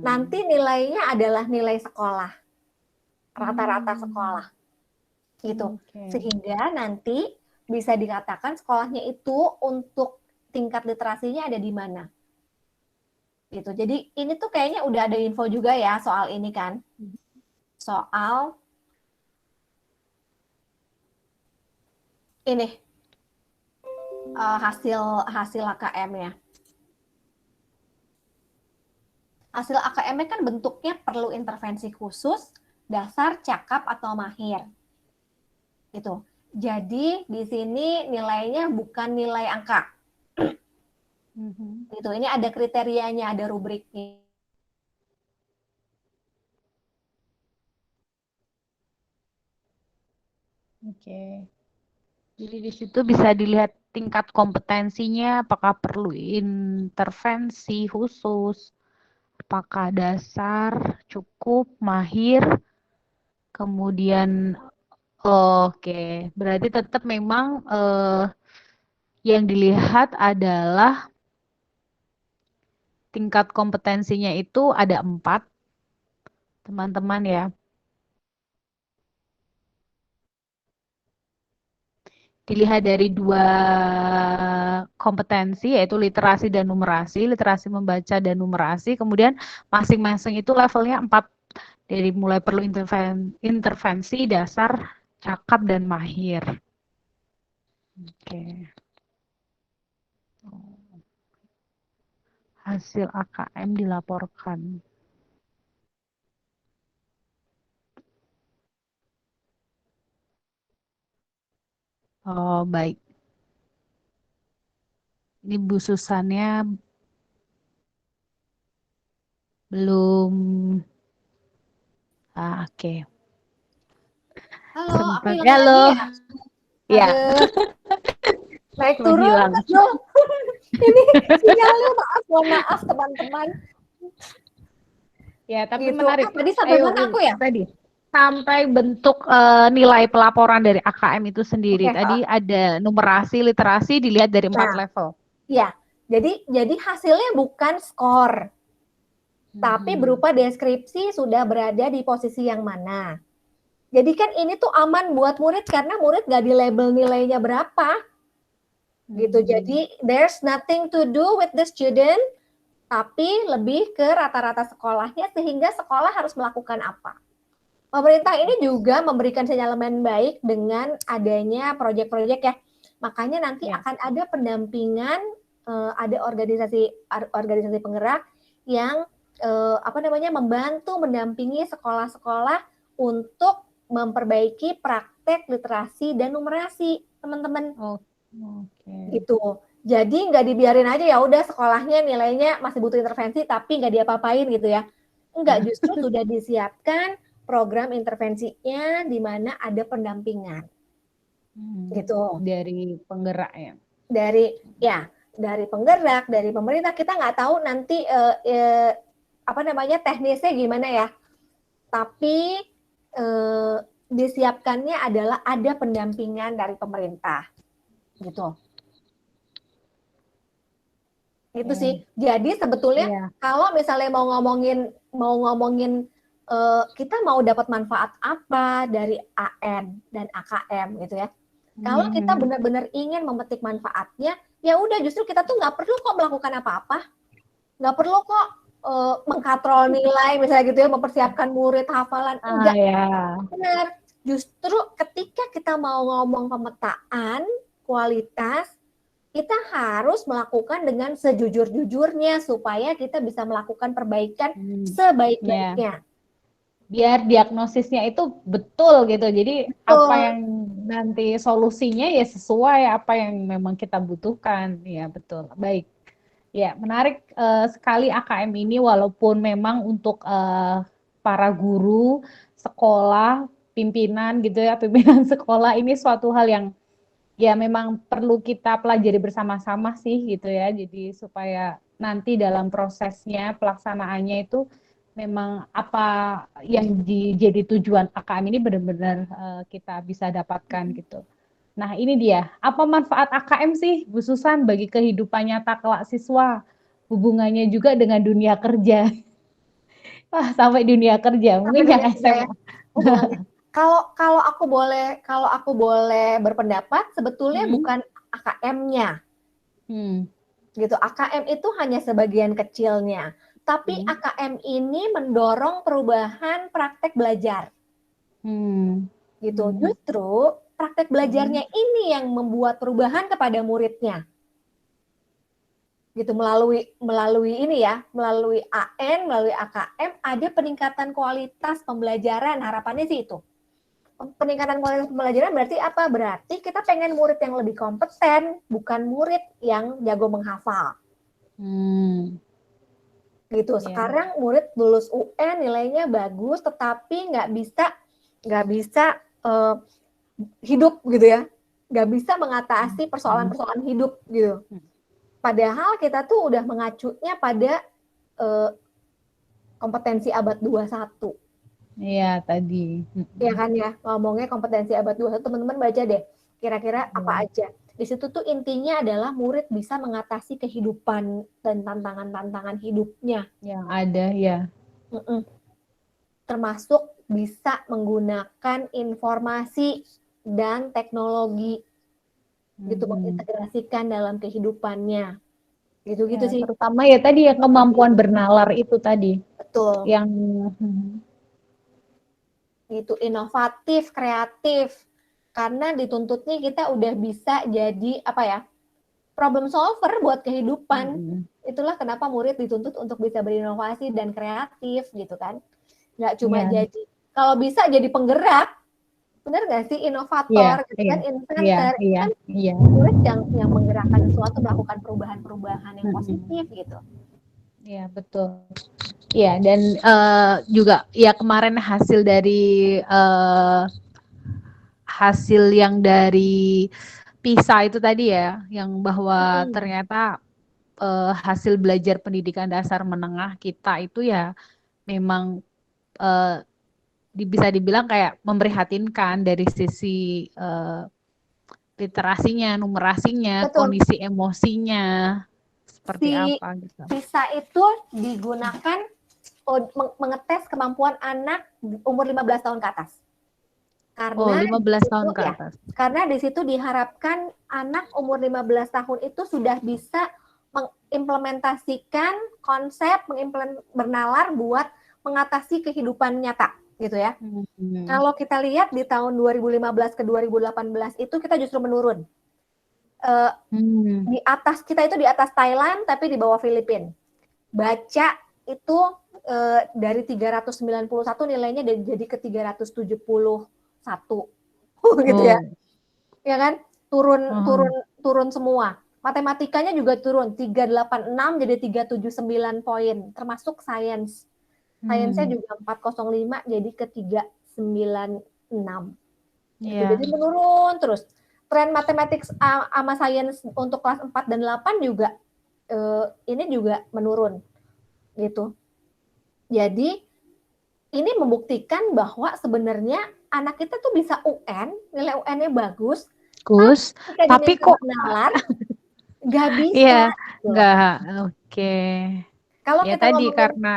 Nanti nilainya adalah nilai sekolah, rata-rata sekolah, gitu. Sehingga nanti bisa dikatakan sekolahnya itu untuk tingkat literasinya ada di mana. Gitu. Jadi ini tuh kayaknya udah ada info juga ya soal ini kan. Soal ini hasil AKM-nya. Hasil AKM-nya kan bentuknya perlu intervensi khusus, dasar, cakap, atau mahir. Gitu. Jadi di sini nilainya bukan nilai angka. Gitu. Ini ada kriterianya, ada rubriknya. Oke. Jadi di situ bisa dilihat tingkat kompetensinya, apakah perlu intervensi khusus, apakah dasar, cukup, mahir, kemudian oke, berarti tetap memang yang dilihat adalah tingkat kompetensinya itu ada 4, teman-teman ya. dilihat dari dua kompetensi, yaitu literasi dan numerasi, literasi membaca dan numerasi. Kemudian masing-masing itu levelnya 4, dari mulai perlu intervensi, dasar, cakap, dan mahir. Oke. Hasil AKM dilaporkan. Oh, baik. Ini Bu Susannya belum. Oke. Halo, aku Sempat. hilang Halo. lagi ya? Ya, Aduh, naik turun menghilang. betul. Ini sinyalnya, mohon maaf teman-teman. Ya, tapi Gitu. menarik. Tadi sampai Ayo, mana aku ya? tadi sampai bentuk nilai pelaporan dari AKM itu sendiri. Oke, Tadi ada numerasi, literasi dilihat dari 4 nah, level. ya. Jadi hasilnya bukan skor, tapi berupa deskripsi sudah berada di posisi yang mana. Jadi kan ini tuh aman buat murid karena murid nggak di label nilainya berapa. Gitu. Jadi there's nothing to do with the student, tapi lebih ke rata-rata sekolahnya sehingga sekolah harus melakukan apa. Pemerintah ini juga memberikan sinyalemen baik dengan adanya proyek-proyek ya. Makanya nanti akan ada pendampingan, ada organisasi penggerak yang membantu mendampingi sekolah-sekolah untuk memperbaiki praktek literasi dan numerasi, teman-teman. Oke. Gitu. Jadi nggak dibiarin aja ya udah sekolahnya nilainya masih butuh intervensi tapi nggak diapa-apain gitu ya. Enggak, justru sudah disiapkan program intervensinya di mana ada pendampingan. Gitu. Dari penggerak ya. Dari penggerak, dari pemerintah, kita nggak tahu nanti teknisnya gimana ya. Tapi disiapkannya adalah ada pendampingan dari pemerintah. Gitu. Itu sih. Jadi sebetulnya kalau misalnya mau ngomongin kita mau dapat manfaat apa dari AN dan AKM gitu ya. Kalau kita benar-benar ingin memetik manfaatnya, ya udah justru kita tuh nggak perlu kok melakukan apa-apa. Nggak perlu kok mengkatrol nilai misalnya gitu ya, mempersiapkan murid hafalan. Enggak. Benar. Justru ketika kita mau ngomong pemetaan kualitas, kita harus melakukan dengan sejujur-jujurnya supaya kita bisa melakukan perbaikan sebaik-baiknya. Biar diagnosisnya itu betul gitu. Jadi apa yang nanti solusinya ya sesuai apa yang memang kita butuhkan. Ya betul. Baik. Ya menarik sekali AKM ini walaupun memang untuk para guru, sekolah, pimpinan gitu ya, pimpinan sekolah ini suatu hal yang ya memang perlu kita pelajari bersama-sama sih gitu ya. Jadi supaya nanti dalam prosesnya pelaksanaannya itu memang apa yang jadi tujuan AKM ini benar-benar kita bisa dapatkan gitu. Nah ini dia, apa manfaat AKM sih Bu Susan bagi kehidupan nyata kelak siswa? Hubungannya juga dengan dunia kerja. Wah, sampai dunia kerja, mungkin yang SMA. Kalau aku boleh berpendapat, sebetulnya bukan AKM-nya. Gitu. AKM itu hanya sebagian kecilnya. Tapi AKM ini mendorong perubahan praktek belajar. Gitu. Justru praktek belajarnya ini yang membuat perubahan kepada muridnya. Gitu, melalui ini ya, melalui AN, melalui AKM ada peningkatan kualitas pembelajaran. Harapannya sih itu. Peningkatan kualitas pembelajaran berarti apa? Berarti kita pengen murid yang lebih kompeten, bukan murid yang jago menghafal. Gitu. Sekarang murid lulus UN nilainya bagus, tetapi nggak bisa hidup gitu ya, nggak bisa mengatasi persoalan-persoalan hidup gitu. Padahal kita tuh udah mengacunya pada kompetensi abad 21. Iya, tadi. Ya kan ya, ngomongnya kompetensi abad 21, teman-teman baca deh, kira-kira apa aja. Di situ tuh intinya adalah murid bisa mengatasi kehidupan dan tantangan-tantangan hidupnya. Yang ada, ya. Termasuk bisa menggunakan informasi dan teknologi gitu, mengintegrasikan dalam kehidupannya. Gitu-gitu Ya, sih. terutama ya tadi ya kemampuan bernalar itu tadi Betul. yang Gitu, inovatif, kreatif. Karena dituntutnya kita udah bisa jadi apa ya? Problem solver buat kehidupan. Itulah kenapa murid dituntut untuk bisa berinovasi dan kreatif gitu kan. Nggak cuma jadi, kalau bisa jadi penggerak, benar nggak sih, inovator, gitu kan, inventor, kan murid yang menggerakkan sesuatu, melakukan perubahan-perubahan yang positif gitu. Iya, betul. Iya, dan juga ya kemarin hasil dari hasil yang dari PISA itu tadi ya, yang bahwa ternyata hasil belajar pendidikan dasar menengah kita itu ya memang bisa dibilang kayak memprihatinkan dari sisi literasinya, numerasinya, Betul. kondisi emosinya seperti apa gitu. PISA itu digunakan mengetes kemampuan anak umur 15 tahun ke atas. Karena 15 tahun ke atas. Karena di situ diharapkan anak umur 15 tahun itu sudah bisa mengimplementasikan konsep, bernalar buat mengatasi kehidupan nyata gitu ya. Kalau kita lihat di tahun 2015 ke 2018 itu kita justru menurun. Di atas, kita itu di atas Thailand tapi di bawah Filipina. Baca itu dari 391 nilainya jadi ke 371 gitu ya. Ya kan? Turun semua. Matematikanya juga turun 386 jadi 379 poin, termasuk sains. Sainsnya juga 405 jadi ke 396. Jadi menurun terus. Tren matematik sama sains untuk kelas 4 dan 8 juga ini juga menurun gitu. Jadi ini membuktikan bahwa sebenarnya anak kita tuh bisa UN, nilai UN-nya bagus, tapi kok nalar nggak bisa. Iya, nggak, oke. Kalau ya kita tadi ngomongin, karena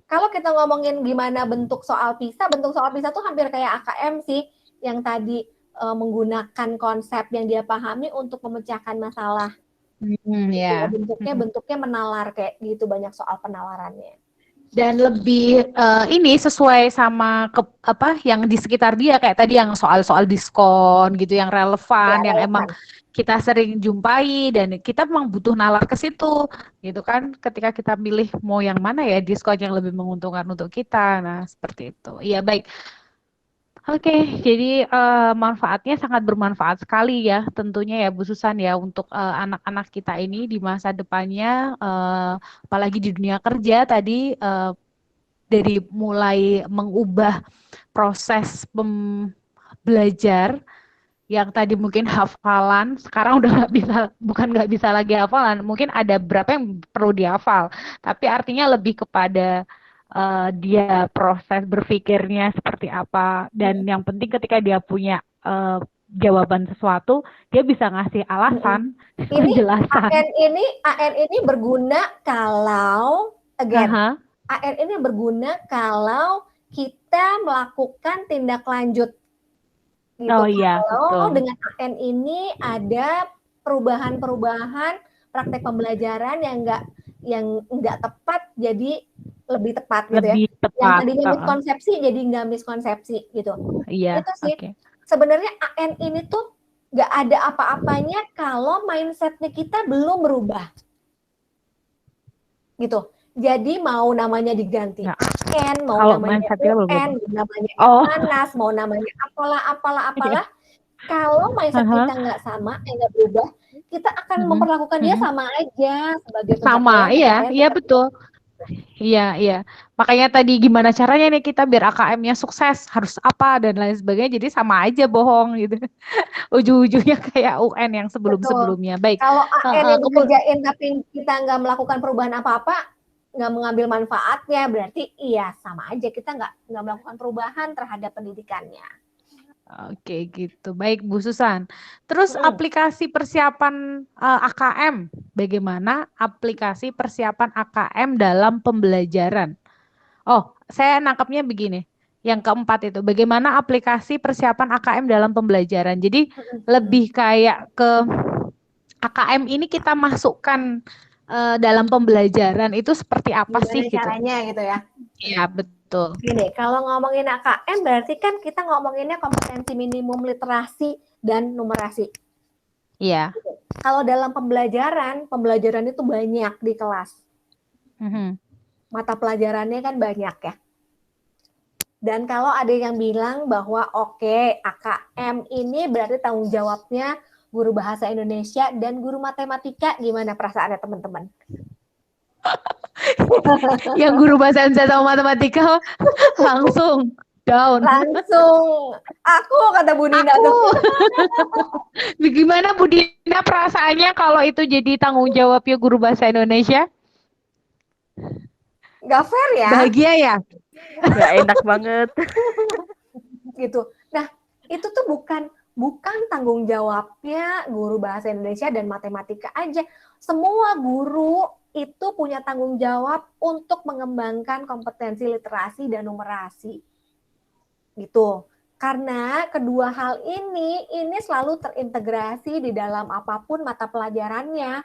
kalau kita ngomongin gimana bentuk soal PISA tuh hampir kayak AKM sih, yang tadi menggunakan konsep yang dia pahami untuk memecahkan masalah. Bentuknya menalar kayak gitu, banyak soal penalarannya. Dan lebih ini sesuai sama apa yang di sekitar dia, kayak tadi yang soal-soal diskon gitu, yang relevan, yang emang kita sering jumpai dan kita memang butuh nalar ke situ gitu kan, ketika kita milih mau yang mana ya diskon yang lebih menguntungkan untuk kita. Nah, seperti itu. Iya, baik. Oke, jadi manfaatnya sangat bermanfaat sekali ya tentunya ya Bu Susan ya untuk anak-anak kita ini di masa depannya, apalagi di dunia kerja tadi, dari mulai mengubah proses belajar yang tadi mungkin hafalan, sekarang udah nggak bisa, bukan nggak bisa lagi hafalan, mungkin ada berapa yang perlu dihafal, tapi artinya lebih kepada dia proses berpikirnya seperti apa, dan yang penting ketika dia punya jawaban sesuatu, dia bisa ngasih alasan, penjelasan. AN ini berguna kalau AN ini berguna kalau kita melakukan tindak lanjut. Gitu. Kalau dengan AN ini ada perubahan-perubahan praktek pembelajaran yang nggak tepat jadi lebih tepat gitu ya. Yang tadinya miskonsepsi jadi nggak miskonsepsi gitu. Itu sih. Sebenarnya AN ini tuh nggak ada apa-apanya kalau mindsetnya kita belum berubah. Gitu. Jadi mau namanya diganti AN, mau namanya UN, mau namanya panas, mau namanya apalah. Kalau mindset kita nggak sama, nggak berubah, kita akan memperlakukan dia sama aja sebagai pencapaian. Iya betul. Iya. Makanya tadi gimana caranya nih kita biar AKM-nya sukses, harus apa dan lain sebagainya, jadi sama aja bohong gitu. Ujung-ujungnya kayak UN yang sebelum-sebelumnya. Baik. Kalau AN yang dikerjain tapi kita nggak melakukan perubahan apa-apa, nggak mengambil manfaatnya, berarti iya sama aja kita nggak melakukan perubahan terhadap pendidikannya. Oke gitu, baik Bu Susan. Terus aplikasi persiapan AKM, bagaimana aplikasi persiapan AKM dalam pembelajaran? Oh, saya nangkapnya begini. Yang keempat itu, bagaimana aplikasi persiapan AKM dalam pembelajaran. Jadi lebih kayak ke AKM ini kita masukkan dalam pembelajaran itu seperti apa sih Gimana gitu. caranya gitu ya? Iya, betul. Gini, kalau ngomongin AKM berarti kan kita ngomonginnya kompetensi minimum literasi dan numerasi. Iya. Kalau dalam pembelajaran itu banyak di kelas. Mata pelajarannya kan banyak ya. Dan kalau ada yang bilang bahwa oke, AKM ini berarti tanggung jawabnya guru bahasa Indonesia dan guru matematika, gimana perasaannya teman-teman? Yang guru bahasa Indonesia sama matematika langsung down. Langsung, aku kata Bu Nina tuh. Gimana Bu Dina perasaannya kalau itu jadi tanggung jawabnya guru bahasa Indonesia? Nggak fair ya? Bahagia ya? Nggak enak banget. Gitu. Nah, itu tuh bukan tanggung jawabnya guru bahasa Indonesia dan matematika aja. Semua guru itu punya tanggung jawab untuk mengembangkan kompetensi literasi dan numerasi. Gitu. Karena kedua hal ini selalu terintegrasi di dalam apapun mata pelajarannya.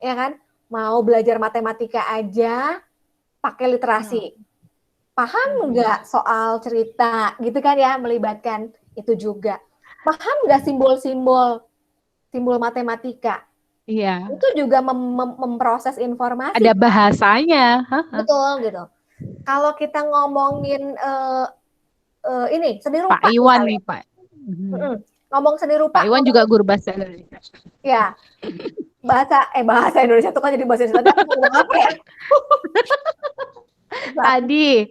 Ya kan? Mau belajar matematika aja pakai literasi. Paham nggak soal cerita gitu kan ya, melibatkan itu juga. Paham nggak simbol matematika? Iya. Itu juga memproses informasi. Ada bahasanya. Betul gitu. Kalau kita ngomongin ini seni rupa. Pak Iwan nih Pak. Ngomong seni rupa. Pak Iwan juga guru bahasa Indonesia. Ya. Bahasa Indonesia itu kan jadi bahasa Indonesia. Apa ya? Tadi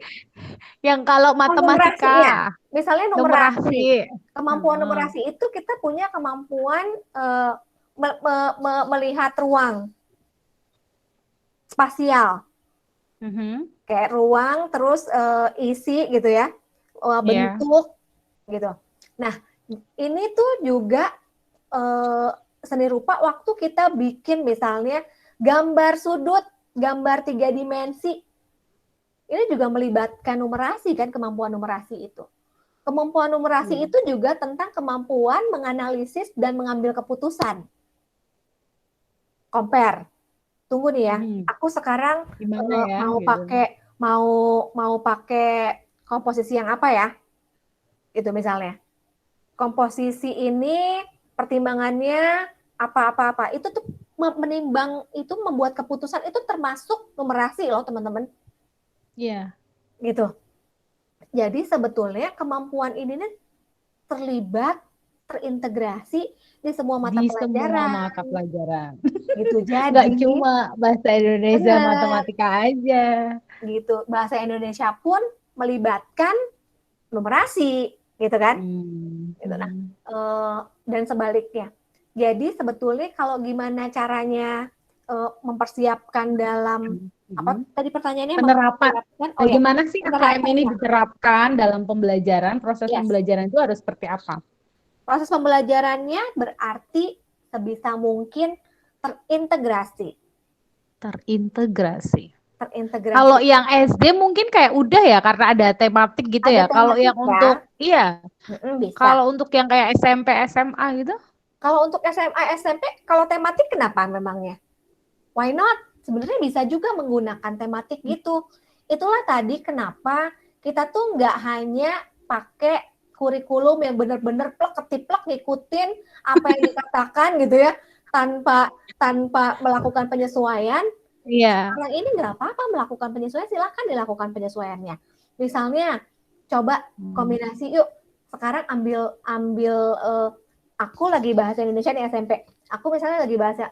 yang kalau matematika, ya. Misalnya numerasi. Kemampuan numerasi itu kita punya kemampuan melihat ruang spasial. Kayak ruang terus isi gitu ya. Bentuk gitu. Nah, ini tuh juga seni rupa waktu kita bikin misalnya gambar sudut, gambar 3 dimensi. Ini juga melibatkan numerasi kan, kemampuan numerasi itu. Kemampuan numerasi itu juga tentang kemampuan menganalisis dan mengambil keputusan. Compare. Tunggu nih ya. Aku sekarang mau pakai komposisi yang apa ya? Itu misalnya. Komposisi ini pertimbangannya apa-apa-apa. Itu tuh menimbang, itu membuat keputusan itu termasuk numerasi loh, teman-teman. Iya. Gitu. Jadi sebetulnya kemampuan ini terlibat, terintegrasi di semua mata pelajaran. Gitu. Jadi nggak cuma bahasa Indonesia, matematika aja. Gitu. Bahasa Indonesia pun melibatkan numerasi, gitu kan? Gitu. Nah, dan sebaliknya. Jadi sebetulnya kalau gimana caranya mempersiapkan dalam apa tadi pertanyaannya? Penerapan. Bagaimana sih AKM ini diterapkan dalam pembelajaran? Proses pembelajaran itu harus seperti apa? Proses pembelajarannya berarti sebisa mungkin terintegrasi. Kalau yang SD mungkin kayak udah ya karena ada tematik gitu ya. Kalau yang untuk bisa. Kalau untuk yang kayak SMP, SMA gitu? Kalau untuk SMA, SMP, kalau tematik kenapa memangnya? Why not? Sebenarnya bisa juga menggunakan tematik gitu. Itulah tadi kenapa kita tuh nggak hanya pakai kurikulum yang benar-benar plek-ketiplek ngikutin apa yang dikatakan gitu ya, tanpa melakukan penyesuaian. Yang ini nggak apa-apa melakukan penyesuaian, silakan dilakukan penyesuaiannya. Misalnya, coba kombinasi yuk. Sekarang ambil aku lagi bahasa Indonesia di SMP. Aku misalnya lagi bahasa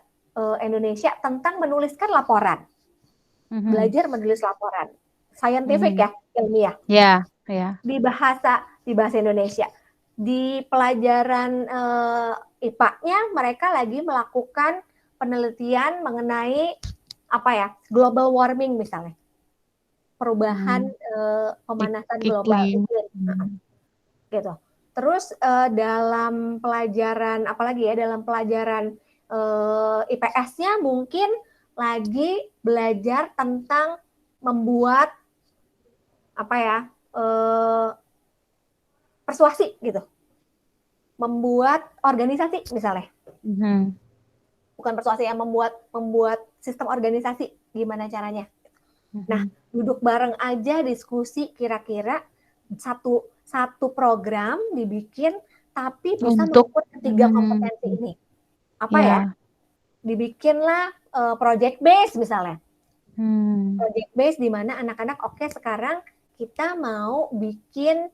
Indonesia tentang menuliskan laporan. Belajar menulis laporan. Scientific ya, ilmiah. Di bahasa Indonesia. Di pelajaran IPA-nya mereka lagi melakukan penelitian mengenai apa ya? Global warming misalnya. Perubahan pemanasan global gitu. Terus dalam pelajaran apalagi ya, dalam pelajaran IPS-nya mungkin lagi belajar tentang membuat apa ya, eh, persuasi gitu, membuat organisasi misalnya, bukan persuasi yang membuat sistem organisasi, gimana caranya. Nah, duduk bareng aja diskusi kira-kira satu program dibikin tapi bisa Untuk mengukur ketiga kompetensi ini. Apa ya. ya? Dibikinlah project base misalnya. Project base di mana anak-anak oke, sekarang kita mau bikin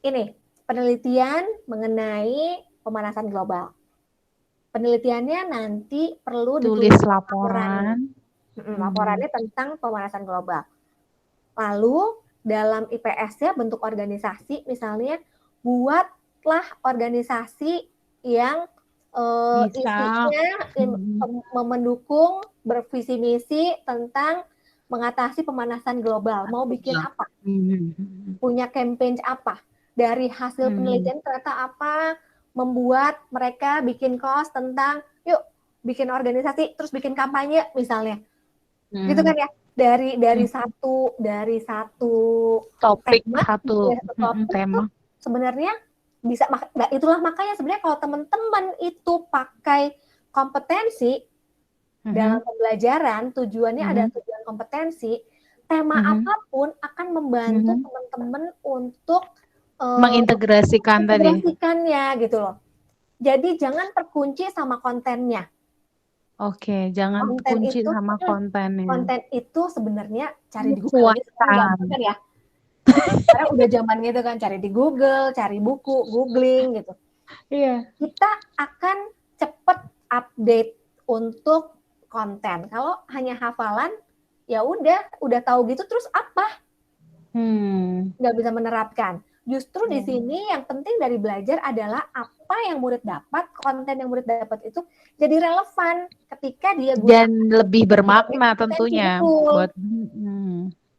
ini penelitian mengenai pemanasan global. Penelitiannya nanti perlu Tulis ditulis laporan. Laporannya tentang pemanasan global. Lalu dalam IPS-nya bentuk organisasi, misalnya buatlah organisasi yang isinya mendukung bervisi misi tentang mengatasi pemanasan global. Mau bikin apa? Punya campaign apa? Dari hasil penelitian ternyata apa? Membuat mereka bikin course tentang yuk bikin organisasi, terus bikin kampanye misalnya. Gitu kan ya, dari satu topik, tema, satu tema sebenarnya bisa. Itulah makanya sebenarnya kalau teman-teman itu pakai kompetensi dalam pembelajaran, tujuannya ada tujuan kompetensi, tema apapun akan membantu teman-teman untuk mengintegrasikannya gitu loh. Jadi jangan terkunci sama kontennya. Oke, jangan kunci sama kontennya. Konten itu sebenarnya cari di Google aja gampang kan ya. Sekarang udah zaman gitu kan, cari di Google, cari buku, googling gitu. Iya. Kita akan cepet update untuk konten. Kalau hanya hafalan, ya udah tahu gitu terus apa? Nggak bisa menerapkan. Justru di sini yang penting dari belajar adalah apa yang murid dapat, konten yang murid dapat itu jadi relevan ketika dia gunakan dan lebih bermakna tentunya buat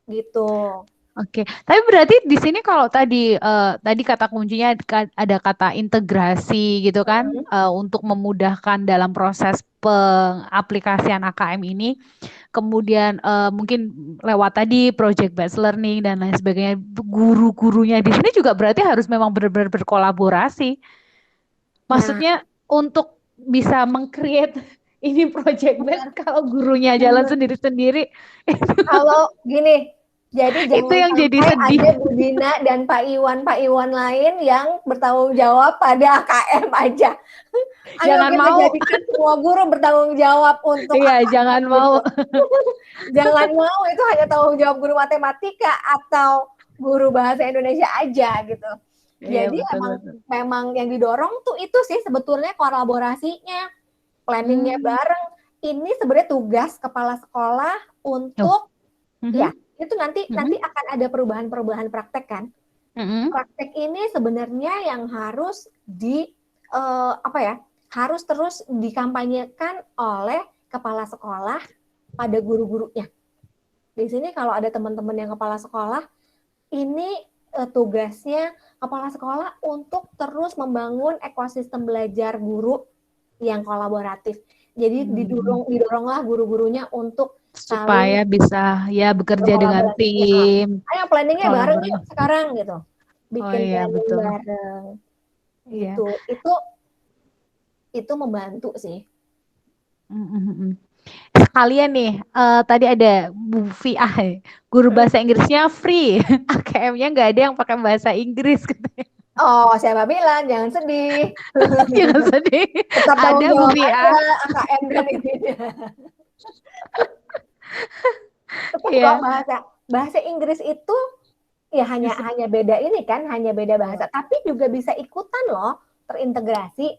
gitu. Oke, tapi berarti di sini kalau tadi kata kuncinya ada kata integrasi gitu kan, untuk memudahkan dalam proses pengaplikasian AKM ini. Kemudian mungkin lewat tadi project based learning dan lain sebagainya, guru-gurunya di sini juga berarti harus memang benar-benar berkolaborasi. Maksudnya untuk bisa meng-create ini project based, kalau gurunya jalan sendiri-sendiri. Kalau gini, jadi jangan itu yang jadi sedih. ada Bu Dina dan Pak Iwan lain yang bertanggung jawab pada AKM aja. Ayo jangan kita mau jadikan semua guru bertanggung jawab untuk iya, jangan mau. Jangan mau itu hanya tanggung jawab guru matematika atau guru bahasa Indonesia aja gitu. Iya, Jadi betul. memang yang didorong tuh itu sih sebetulnya kolaborasinya, planningnya bareng. Ini sebenarnya tugas kepala sekolah untuk ya itu nanti akan ada perubahan praktek kan. Praktek ini sebenarnya yang harus harus terus dikampanyekan oleh kepala sekolah pada guru-gurunya. Di sini kalau ada teman-teman yang kepala sekolah, ini tugasnya kepala sekolah untuk terus membangun ekosistem belajar guru yang kolaboratif. Jadi didoronglah guru-gurunya untuk supaya bisa ya bekerja dengan tim. Ayo planningnya bareng yuk sekarang gitu. Bikin planning betul. bareng. Gitu. Itu membantu sih. Sekalian nih, tadi ada Bu Fiah, guru bahasa Inggrisnya free, AKM-nya nggak ada yang pakai bahasa Inggris. Oh, siapa bilang? Jangan sedih. Jangan sedih. Tetap ada Bu Fiah. AKM dan ininya. Tetap bahasa Inggris itu ya hanya beda ini kan, hanya beda bahasa, tapi juga bisa ikutan loh, terintegrasi.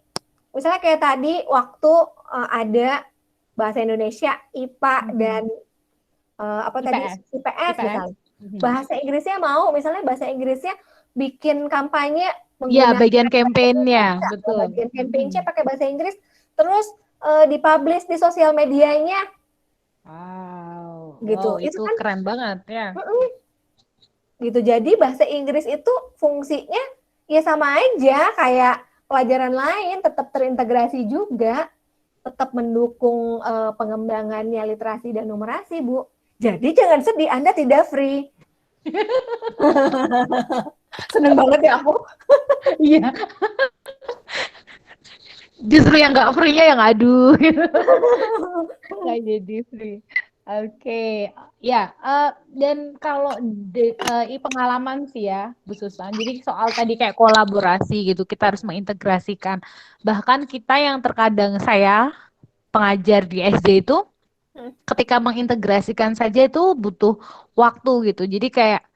Misalnya kayak tadi waktu ada bahasa Indonesia, IPA dan IPS misalnya. Bahasa Inggrisnya mau, misalnya bahasa Inggrisnya bikin kampanye menggunakan bagian kampanyenya, betul. Bagian kampanyenya pakai bahasa Inggris, terus dipublish di sosial medianya. Wow. Gitu. Wow, itu kan keren banget ya. Gitu. Jadi bahasa Inggris itu fungsinya ya sama aja kayak pelajaran lain, tetap terintegrasi juga, tetap mendukung pengembangannya literasi dan numerasi, Bu. Jadi jangan sedih, Anda tidak free. Seneng banget ya aku. Iya, justru yang nggak free-nya yang aduh. Nggak jadi free. Oke, ya. Dan kalau pengalaman sih ya, Bu Susan. Jadi soal tadi kayak kolaborasi gitu, kita harus mengintegrasikan. Bahkan kita yang terkadang saya pengajar di SD itu, ketika mengintegrasikan saja itu butuh waktu gitu. Jadi kayak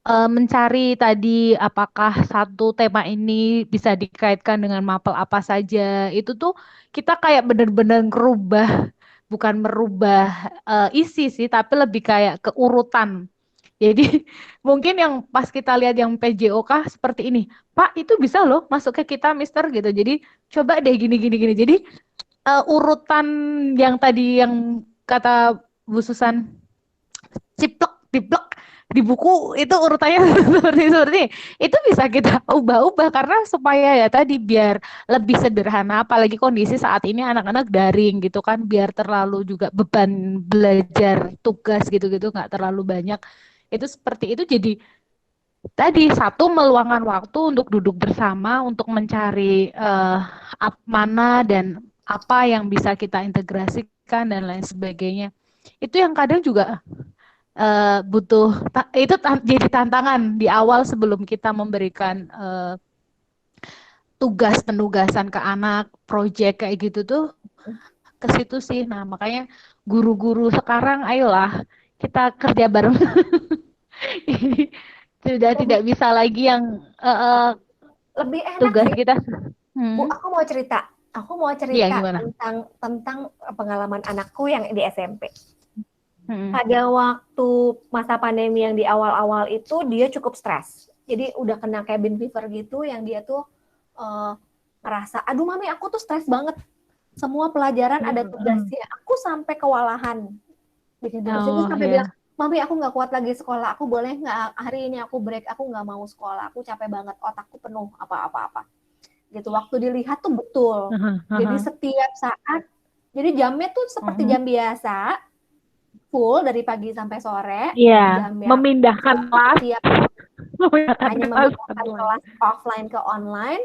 mencari tadi apakah satu tema ini bisa dikaitkan dengan mapel apa saja. Itu tuh kita kayak bener-bener merubah, bukan merubah isi sih, tapi lebih kayak keurutan. Jadi mungkin yang pas kita lihat yang PJOK seperti ini, Pak itu bisa loh masuk ke kita Mister gitu. Jadi coba deh gini gini gini. Jadi urutan yang tadi yang kata Bu Susan ciplek diplek di buku itu urutannya seperti itu bisa kita ubah-ubah karena supaya ya tadi biar lebih sederhana, apalagi kondisi saat ini anak-anak daring gitu kan, biar terlalu juga beban belajar tugas gitu-gitu nggak terlalu banyak. Itu seperti itu, jadi tadi satu meluangkan waktu untuk duduk bersama untuk mencari mana dan apa yang bisa kita integrasikan dan lain sebagainya. Itu yang kadang juga butuh itu jadi tantangan di awal sebelum kita memberikan tugas penugasan ke anak, project kayak gitu tuh ke situ sih. Nah, makanya guru-guru sekarang ayolah kita kerja bareng. Ini sudah tidak bisa lagi yang Lebih enak tugas sih. kita. Bu, aku mau cerita. Aku mau Iya, cerita gimana? tentang pengalaman anakku yang di SMP. Hmm. Pada waktu masa pandemi yang di awal-awal itu dia cukup stres. Jadi udah kena cabin fever gitu yang dia tuh ngerasa, aduh mami aku tuh stres banget. Semua pelajaran ada tugasnya. Aku sampai kewalahan bikin tugas. Itu sampai bilang, mami aku nggak kuat lagi sekolah. Aku boleh nggak hari ini aku break? Aku nggak mau sekolah. Aku capek banget. Otakku penuh apa-apa. Gitu. Waktu dilihat tuh betul. Jadi setiap saat, jadi jamnya tuh seperti jam biasa, full dari pagi sampai sore. Iya, memindahkan kelas. Hanya memindahkan kelas offline ke online.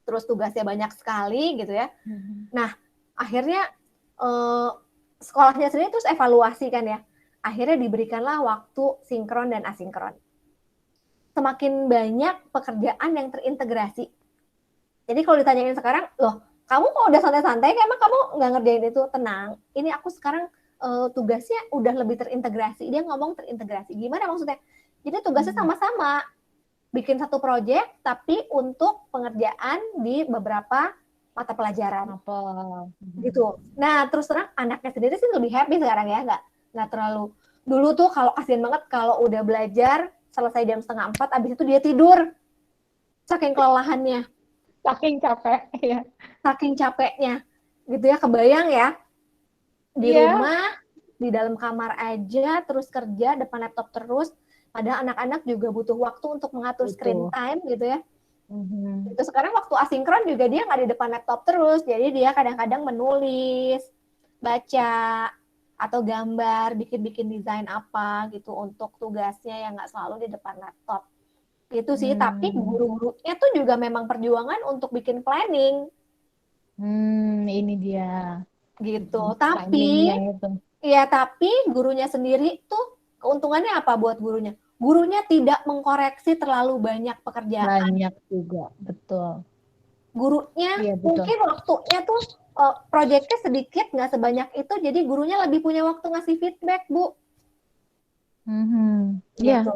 Terus tugasnya banyak sekali gitu ya. Nah, akhirnya sekolahnya sendiri terus evaluasi kan ya. Akhirnya diberikanlah waktu sinkron dan asinkron. Semakin banyak pekerjaan yang terintegrasi. Jadi kalau ditanyain sekarang, loh, kamu kok udah santai-santai, emang kamu nggak ngerjain itu? Tenang, ini aku sekarang tugasnya udah lebih terintegrasi. Dia ngomong terintegrasi. Gimana maksudnya? Jadi tugasnya sama-sama. Bikin satu proyek, tapi untuk pengerjaan di beberapa mata pelajaran. Gitu. Nah, terus terang anaknya sendiri sih lebih happy sekarang ya. Nggak terlalu. Dulu tuh kalau kasihan banget kalau udah belajar, selesai jam 3:30, abis itu dia tidur. Saking kelelahannya. Saking capek, ya. Saking capeknya. Gitu ya, kebayang ya. Di rumah, di dalam kamar aja, terus kerja, depan laptop terus. Padahal anak-anak juga butuh waktu untuk mengatur screen time gitu ya. Itu sekarang waktu asinkron juga dia nggak di depan laptop terus. Jadi dia kadang-kadang menulis, baca, atau gambar, bikin-bikin desain apa gitu untuk tugasnya yang nggak selalu di depan laptop. Itu sih, tapi guru-gurunya tuh juga memang perjuangan untuk bikin planning. Ini dia. Gitu. Tapi gurunya sendiri tuh keuntungannya apa buat gurunya? Gurunya tidak mengkoreksi terlalu banyak pekerjaan. Banyak juga, betul. Gurunya mungkin waktunya tuh proyeknya sedikit, nggak sebanyak itu, jadi gurunya lebih punya waktu ngasih feedback, Bu. Gitu.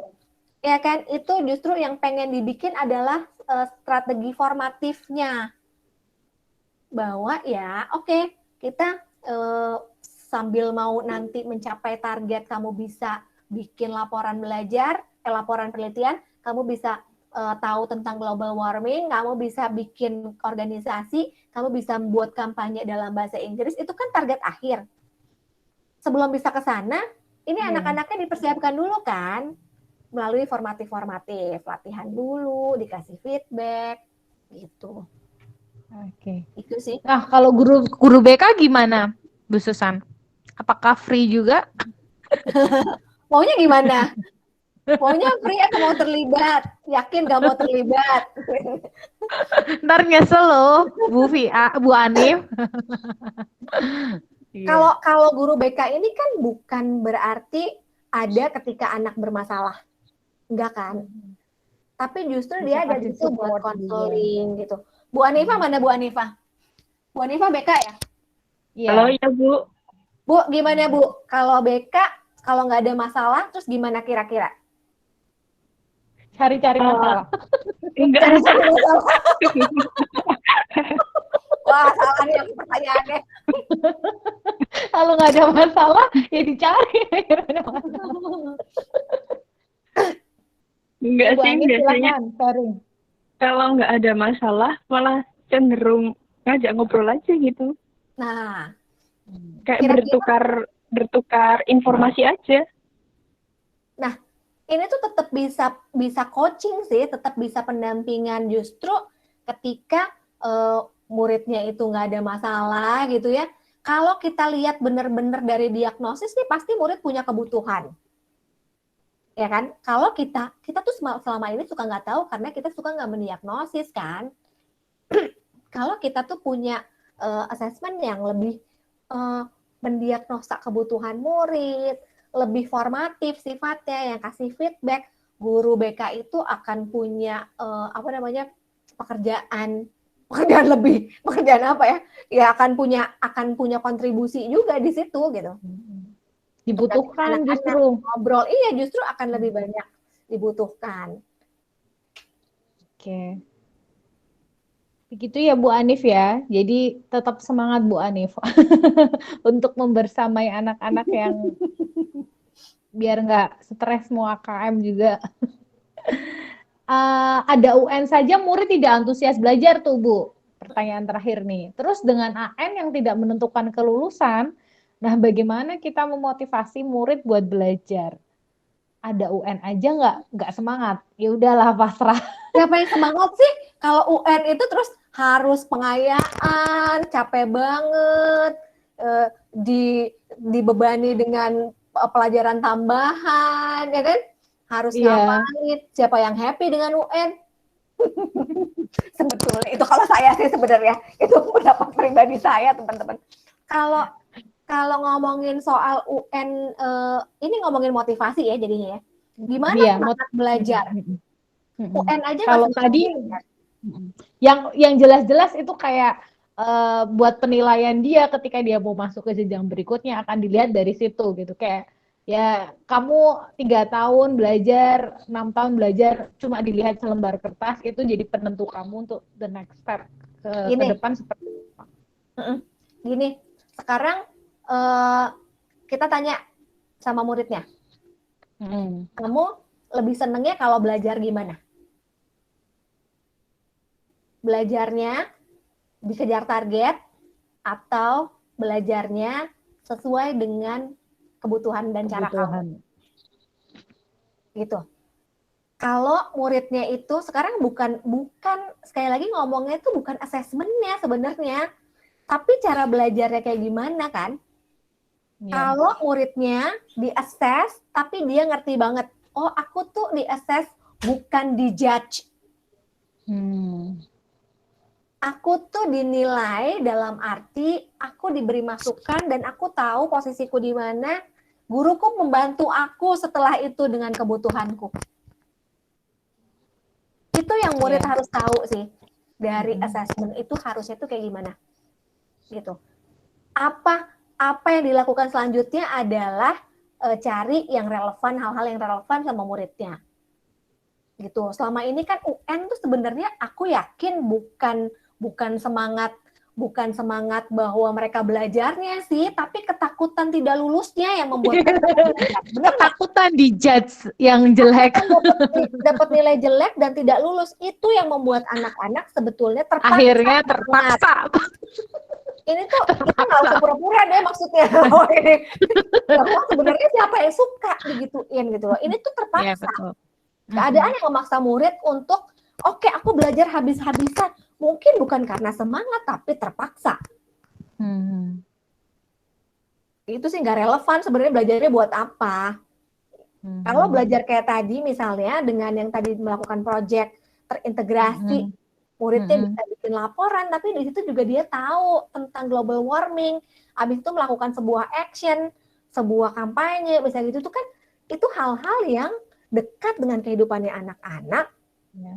Ya kan, itu justru yang pengen dibikin adalah strategi formatifnya. Bahwa ya, oke, kita sambil mau nanti mencapai target, kamu bisa bikin laporan belajar, laporan penelitian, kamu bisa tahu tentang global warming, kamu bisa bikin organisasi, kamu bisa membuat kampanye dalam bahasa Inggris, itu kan target akhir. Sebelum bisa ke sana, ini anak-anaknya dipersiapkan dulu kan, melalui formatif-formatif, latihan dulu, dikasih feedback, gitu. Oke. Itu sih. Nah, kalau guru BK gimana, Bu Susan? Apakah free juga? Maunya gimana? Maunya free atau mau terlibat? Yakin gak mau terlibat? Ntar nyesel loh, Bu Anif. Iya. Kalau guru BK ini kan bukan berarti ada ketika anak bermasalah. Enggak kan? Tapi justru Bisa dia ada di kasih situ buat support juga. konseling gitu. Bu Anifah mana Bu Anifah? Bu Anifah BK ya? Iya. Halo ya Bu. Bu, gimana Bu? Kalau BK, kalau nggak ada masalah, terus gimana kira-kira? Cari-cari Eh, masalah. enggak. Cari-cari masalah. Wah, salah nih yang pertanyaannya. Kalau nggak ada masalah, ya dicari. Enggak Bu sih, Anif, biasanya silakan sharing. kalau nggak ada masalah malah cenderung ngajak ngobrol aja gitu. Nah, Kayak kira-kira, bertukar informasi aja. nah ini tuh tetap bisa coaching sih, tetap bisa pendampingan justru ketika muridnya itu nggak ada masalah gitu ya. Kalau kita lihat benar-benar dari diagnosis nih pasti murid punya kebutuhan. Ya kan? Kalau kita tuh selama ini suka nggak tahu karena kita suka nggak mendiagnosis kan. Kalau kita tuh punya assessment yang lebih mendiagnosa kebutuhan murid, lebih formatif sifatnya, yang kasih feedback, guru BK itu akan punya pekerjaan apa ya? Ya akan punya kontribusi juga di situ gitu. Dibutuhkan Anak-anak justru. ngobrol, iya justru akan lebih banyak dibutuhkan. Oke. Begitu ya Bu Anif ya. Jadi tetap semangat Bu Anif untuk membersamai anak-anak yang biar nggak stres mau AKM juga. Ada UN saja murid tidak antusias belajar tuh Bu. Pertanyaan terakhir nih. Terus dengan AN yang tidak menentukan kelulusan, nah bagaimana kita memotivasi murid buat belajar? Ada UN aja nggak semangat. Ya udahlah pasrah. Siapa yang semangat sih? Kalau UN itu terus harus pengayaan, capek banget, dibebani dengan pelajaran tambahan, ya kan? Harus Iya. ngapain? Siapa yang happy dengan UN? Sebetulnya itu kalau saya sih sebenarnya itu pendapat pribadi saya, teman-teman. Kalau kalau ngomongin soal UN, ini ngomongin motivasi ya jadinya ya. Gimana Iya, semangat belajar? UN aja nggak kalau semangat tadi belajar. yang jelas-jelas itu kayak buat penilaian dia ketika dia mau masuk ke jenjang berikutnya akan dilihat dari situ gitu kayak ya kamu 3 tahun belajar 6 tahun belajar cuma dilihat selembar kertas itu jadi penentu kamu untuk the next step ke Gini, depan seperti apa. gini. Sekarang kita tanya sama muridnya, kamu lebih senengnya kalau belajar gimana? Belajarnya dikejar target atau belajarnya sesuai dengan kebutuhan dan cara kamu? Gitu. Kalau muridnya itu sekarang bukan sekali lagi ngomongnya itu bukan asesmennya sebenarnya, tapi cara belajarnya kayak gimana kan? Kalau muridnya di-assess, tapi dia ngerti banget, oh aku tuh di-assess bukan di-judge. Aku tuh dinilai dalam arti aku diberi masukan dan aku tahu posisiku di mana, guruku membantu aku setelah itu dengan kebutuhanku. Itu yang murid harus tahu sih. Dari assessment itu harusnya tuh kayak gimana. Gitu. Apa yang dilakukan selanjutnya adalah cari yang relevan, hal-hal yang relevan sama muridnya. Gitu. Selama ini kan UN tuh sebenarnya aku yakin bukan semangat bahwa mereka belajarnya sih, tapi ketakutan tidak lulusnya yang membuat mereka belajar. Ketakutan dijudge yang jelek. Dapat nilai jelek dan tidak lulus, itu yang membuat anak-anak sebetulnya terpaksa. Akhirnya terpaksa. Ini tuh kita nggak usah pura-pura deh maksudnya. Sebenarnya siapa yang suka digituin gitu loh. Ini tuh terpaksa. Gak ada yang memaksa murid untuk oke, aku belajar habis-habisan. Mungkin bukan karena semangat, tapi terpaksa. Itu sih nggak relevan sebenarnya belajarnya buat apa. Kalau Mhm. belajar kayak tadi misalnya dengan yang tadi melakukan project terintegrasi, Mhm. muridnya Mhm. bisa bikin laporan, tapi di situ juga dia tahu tentang global warming, habis itu melakukan sebuah action, sebuah kampanye, misalnya gitu tuh kan itu hal-hal yang dekat dengan kehidupannya anak-anak, Ya.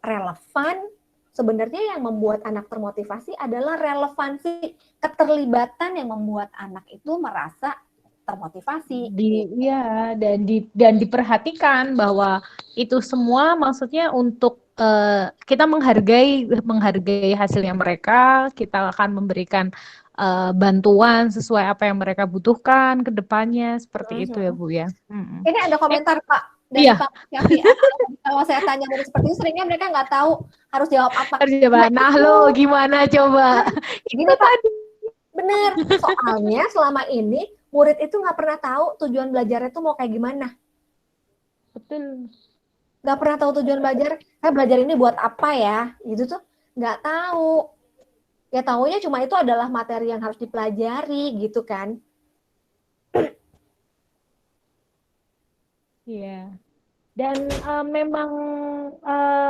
relevan. Sebenarnya yang membuat anak termotivasi adalah relevansi, keterlibatan yang membuat anak itu merasa termotivasi. Ya, dan diperhatikan bahwa itu semua maksudnya untuk kita menghargai hasilnya mereka, kita akan memberikan bantuan sesuai apa yang mereka butuhkan ke depannya, seperti itu ya Mhm. Bu ya. Mm-mm. Ini ada komentar Pak dari Iya, Pak Syafi. Kalau saya tanya murid seperti itu, seringnya mereka nggak tahu harus jawab apa. harus coba. Nah Nah, itu, lo gimana coba? Itu gini Pak, tadi. bener. Soalnya selama ini murid itu nggak pernah tahu tujuan belajarnya itu mau kayak gimana. Betul. Nggak pernah tahu tujuan belajar. Saya belajar ini buat apa ya? Gitu tuh nggak tahu. Ya tahunya cuma itu adalah materi yang harus dipelajari gitu kan. Iya. Dan memang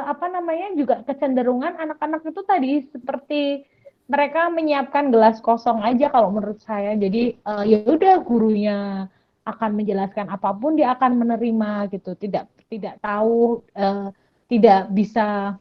apa namanya juga kecenderungan anak-anak itu tadi seperti mereka menyiapkan gelas kosong aja kalau menurut saya. Jadi ya udah gurunya akan menjelaskan apapun dia akan menerima gitu. Tidak tahu tidak bisa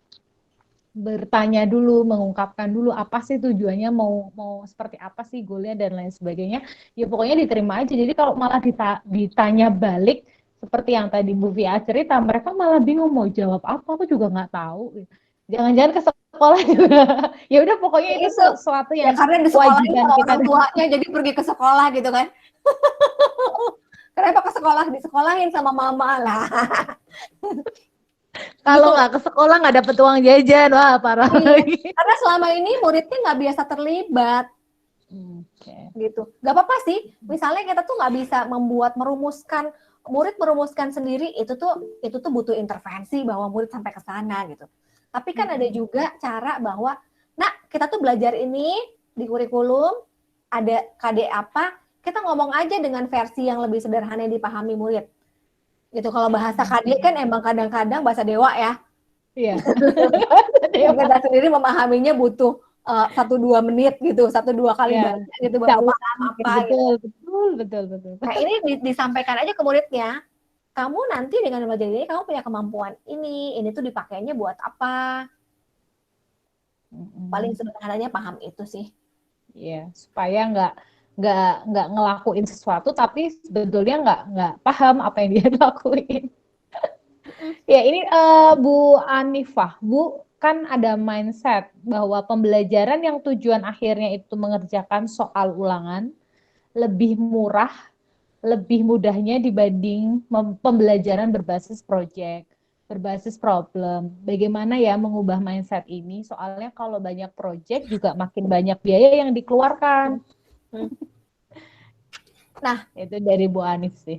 bertanya dulu, mengungkapkan dulu apa sih tujuannya, mau mau seperti apa sih goalnya dan lain sebagainya. Ya pokoknya diterima aja. Jadi kalau malah ditanya balik seperti yang tadi Bu Fia cerita, mereka malah bingung mau jawab apa. Aku juga nggak tahu. Jangan-jangan ke sekolah juga. Ya udah pokoknya Ya itu itu sesuatu ya yang karena disekolahin kewajiban sama kita. orang tuanya jadi pergi ke sekolah gitu kan. Kenapa ke sekolah disekolahin sama mama lah. Kalau Gitu. nggak ke sekolah nggak dapet uang jajan, wah parah Iya. lagi. Karena selama ini muridnya nggak biasa terlibat Okay. gitu. Gak apa-apa sih. Misalnya kita tuh nggak bisa merumuskan murid merumuskan sendiri itu tuh butuh intervensi bahwa murid sampai ke sana gitu. Tapi kan ada juga cara bahwa nah kita tuh belajar ini di kurikulum ada KD apa kita ngomong aja dengan versi yang lebih sederhana yang dipahami murid gitu. Kalau bahasa KD kan emang kadang-kadang bahasa dewa ya. Iya. Kita sendiri memahaminya butuh 1-2 menit gitu, 1-2 kali Ya, baca gitu bisa baru paham ulang apa gitu. betul, betul, betul, betul. Nah ini disampaikan aja ke muridnya, kamu nanti dengan belajar ini kamu punya kemampuan ini tuh dipakainya buat apa? Paling sederhananya paham itu sih. Ya, supaya nggak ngelakuin sesuatu tapi sebetulnya nggak paham apa yang dia lakuin. Ya ini Bu Anifah, Bu kan ada mindset bahwa pembelajaran yang tujuan akhirnya itu mengerjakan soal ulangan lebih murah, lebih mudahnya dibanding pembelajaran berbasis project, berbasis problem. Bagaimana ya mengubah mindset ini? Soalnya kalau banyak project juga makin banyak biaya yang dikeluarkan. Nah, Itu dari Bu Anif sih.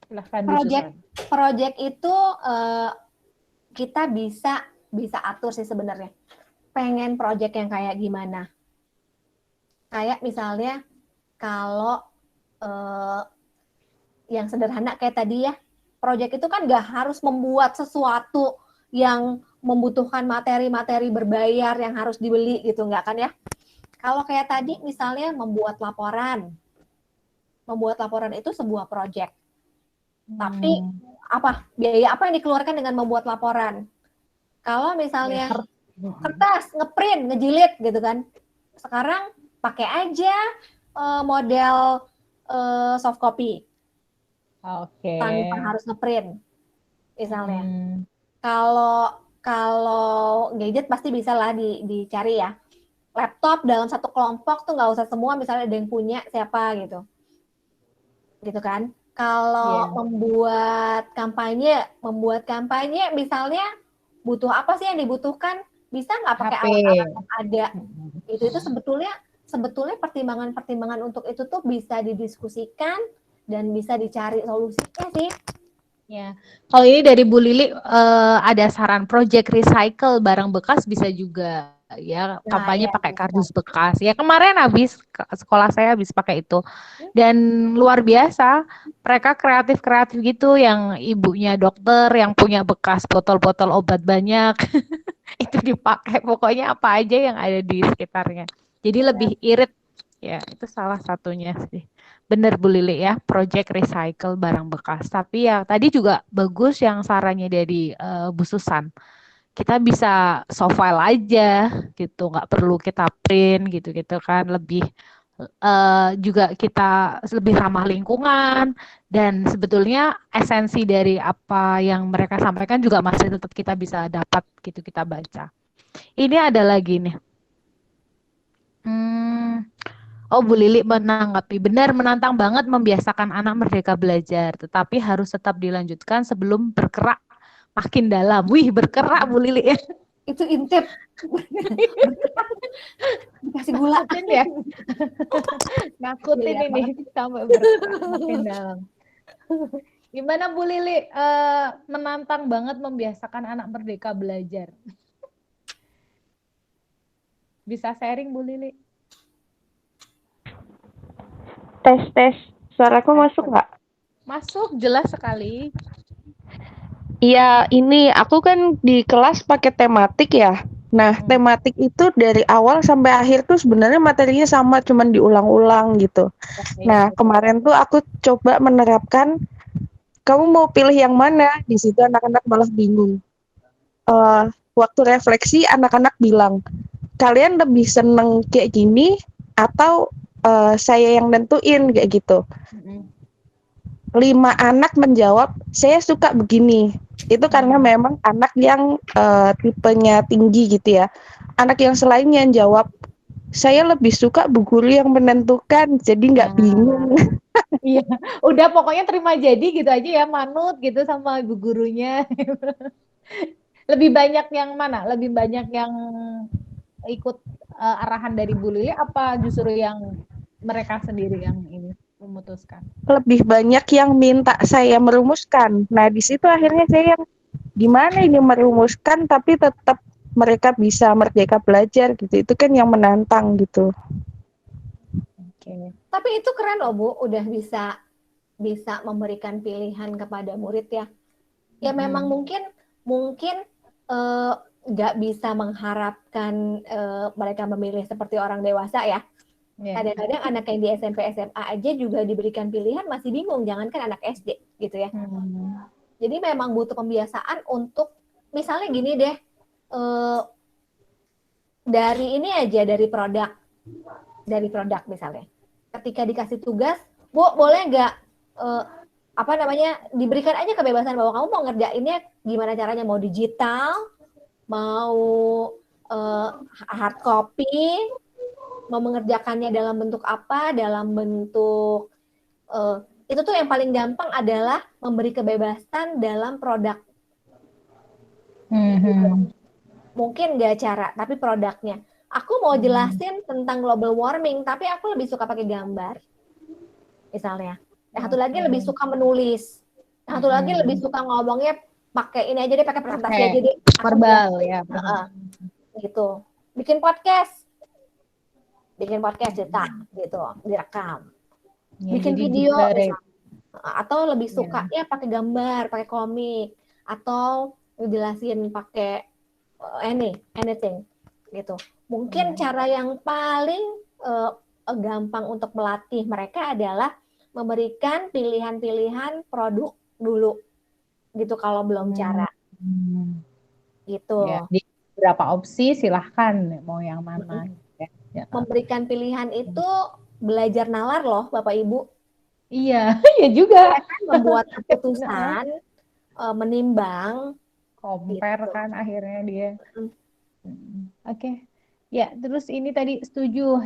Silahkan Bu project Susan. project itu kita bisa atur sih sebenarnya. Pengen project yang kayak gimana? Kayak misalnya kalau yang sederhana kayak tadi ya, project itu kan nggak harus membuat sesuatu yang membutuhkan materi-materi berbayar yang harus dibeli gitu, nggak kan ya? Kalau kayak tadi misalnya membuat laporan itu sebuah project. Tapi apa biaya apa yang dikeluarkan dengan membuat laporan? Kalau misalnya kertas, ngeprint, ngejilid gitu kan. Sekarang pakai aja model soft copy. Oke. Tanpa harus ngeprint misalnya. Kalau gadget pasti bisa lah dicari ya. Laptop dalam satu kelompok tuh nggak usah semua misalnya ada yang punya siapa gitu. Gitu kan. Kalau membuat kampanye misalnya butuh apa sih yang dibutuhkan? Bisa nggak pakai alat-alat yang ada? Itu sebetulnya pertimbangan-pertimbangan untuk itu tuh bisa didiskusikan dan bisa dicari solusinya sih. Ya, kalau ini dari Bu Lili ada saran project recycle barang bekas bisa juga ya Nah, kampanye ya pakai bisa. kardus bekas. Ya kemarin habis sekolah saya habis pakai itu. Dan luar biasa, mereka kreatif-kreatif gitu yang ibunya dokter yang punya bekas botol-botol obat banyak itu dipakai pokoknya apa aja yang ada di sekitarnya. Jadi lebih irit ya, itu salah satunya sih. Bener Bu Lili ya, project recycle barang bekas. Tapi ya tadi juga bagus yang sarannya dari Bu Susan, kita bisa soft file aja gitu, nggak perlu kita print gitu-gitu kan, lebih juga kita lebih ramah lingkungan dan sebetulnya esensi dari apa yang mereka sampaikan juga masih tetap kita bisa dapat gitu kita baca. Ini ada lagi nih. Hmm, oh Bu Lili menanggapi, benar menantang banget membiasakan anak merdeka belajar, tetapi harus tetap dilanjutkan sebelum bergerak makin dalam. Wih, bergerak Bu Lili ya. Itu intip. Dikasih gula. Nakutin ya, nakutin Iya, ini sampai bergerak makin dalam. Gimana Bu Lili menantang banget membiasakan anak merdeka belajar? Bisa sharing Bu Lili? Tes. Suaraku masuk nggak? Masuk, jelas sekali. Iya, ini aku kan di kelas pakai tematik ya. Nah, tematik itu dari awal sampai akhir tuh sebenarnya materinya sama, cuman diulang-ulang gitu. Nah, kemarin tuh aku coba menerapkan, kamu mau pilih yang mana? Di situ anak-anak malah bingung. Waktu refleksi, anak-anak bilang, kalian lebih seneng kayak gini atau saya yang nentuin kayak gitu. 5 anak menjawab, saya suka begini. Itu karena memang anak yang tipenya tinggi gitu ya. Anak yang selainnya yang jawab, saya lebih suka bu guru yang menentukan, jadi nggak bingung. Iya, udah pokoknya terima jadi gitu aja ya, manut gitu sama ibu gurunya. Lebih banyak yang mana? Lebih banyak yang ikut arahan dari Bu Lili apa justru yang mereka sendiri yang ini memutuskan? Lebih banyak yang minta saya merumuskan. Nah, di situ akhirnya saya yang gimana ini merumuskan tapi tetap mereka bisa merdeka belajar gitu. Itu kan yang menantang gitu. Oke. Tapi itu keren loh Bu, udah bisa memberikan pilihan kepada murid ya. Ya memang mungkin nggak bisa mengharapkan mereka memilih seperti orang dewasa ya. Kadang-kadang anak yang di SMP SMA aja juga diberikan pilihan masih bingung, jangankan anak SD gitu ya. Jadi memang butuh pembiasaan untuk misalnya gini deh, dari ini aja dari produk misalnya. Ketika dikasih tugas, Bu boleh nggak diberikan aja kebebasan bahwa kamu mau ngerjainnya gimana caranya, mau digital, mau hard copy, mau mengerjakannya dalam bentuk apa, dalam bentuk itu tuh yang paling gampang adalah memberi kebebasan dalam produk. Mungkin nggak cara, tapi produknya. Aku mau jelasin tentang global warming, tapi aku lebih suka pakai gambar, misalnya. Satu lagi lebih suka menulis. Satu lagi lebih suka ngomongnya pakai ini aja deh, pakai presentasi aja deh. Verbal ya. Gitu. Bikin podcast cetak gitu, direkam. Bikin video atau lebih suka ya pakai gambar, pakai komik, atau ngejelasin pakai anything gitu. Mungkin cara yang paling gampang untuk melatih mereka adalah memberikan pilihan-pilihan produk dulu gitu kalau belum cara gitu. Ya, di beberapa opsi silahkan mau yang mana. Memberikan pilihan itu belajar nalar loh Bapak Ibu. Iya, ya juga. Kan membuat keputusan, menimbang, compare gitu. Kan akhirnya dia. Oke. Ya, terus ini tadi setuju,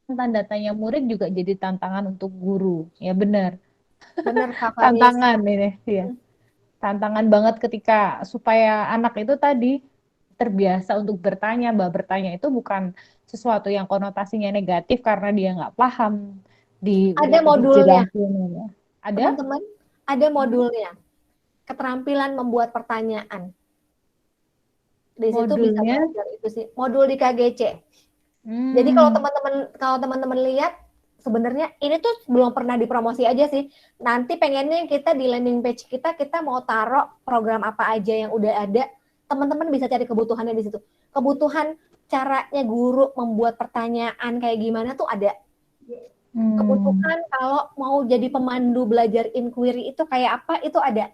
tanda tanya murid juga jadi tantangan untuk guru. Ya benar. Benar Kak Faris. Tantangan ini, ya. Tantangan banget ketika supaya anak itu tadi terbiasa untuk bertanya, bahwa bertanya itu bukan sesuatu yang konotasinya negatif karena dia nggak paham. Ada modulnya. Ada? Teman-teman, ada modulnya. Keterampilan membuat pertanyaan. Di situ bisa Modulnya. belajar itu sih, modul di KGC. Jadi kalau teman-teman lihat, sebenarnya ini tuh belum pernah dipromosi aja sih. Nanti pengennya kita di landing page kita mau taruh program apa aja yang udah ada. Teman-teman bisa cari kebutuhannya di situ. Kebutuhan caranya guru membuat pertanyaan kayak gimana tuh ada. Kebutuhan kalau mau jadi pemandu belajar inquiry itu kayak apa itu ada.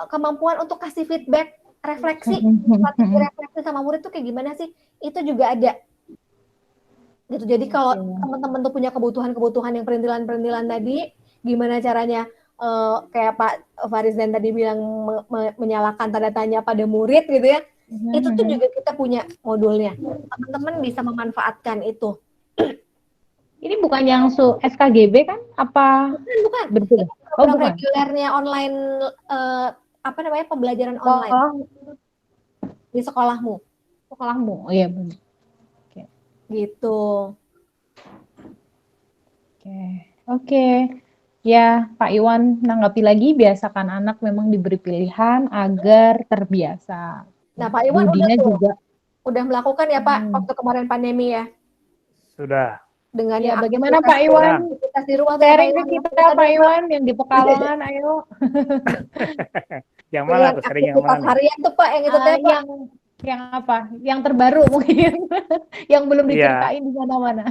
Kemampuan untuk kasih feedback, refleksi, strategi refleksi sama murid tuh kayak gimana sih? Itu juga ada. Gitu. Jadi kalau teman-teman tuh punya kebutuhan yang perintilan-perintilan tadi, gimana caranya kayak Pak Farizdan tadi bilang menyalakan tanda tanya pada murid gitu ya. Itu tuh juga kita punya modulnya. Teman-teman bisa memanfaatkan itu. Ini bukan yang SKGB kan? Apa? Bukan. Betul. Ini program regulernya online pembelajaran online di sekolahmu. Oh iya benar. Gitu. Oke. Ya, Pak Iwan menanggapi lagi, biasakan anak memang diberi pilihan agar terbiasa. Nah, Pak Iwan udah melakukan ya Pak waktu kemarin pandemi ya? Sudah. Dengan ya, bagaimana Pak Iwan? Di rumah sharing ke kita Pak Iwan yang di Pekalongan, ayo. Yang mana tuh? Sharing yang mana? Harian tuh Pak, yang itu teh Pak. Yang apa? Yang terbaru mungkin. Yang belum diceritain di mana-mana.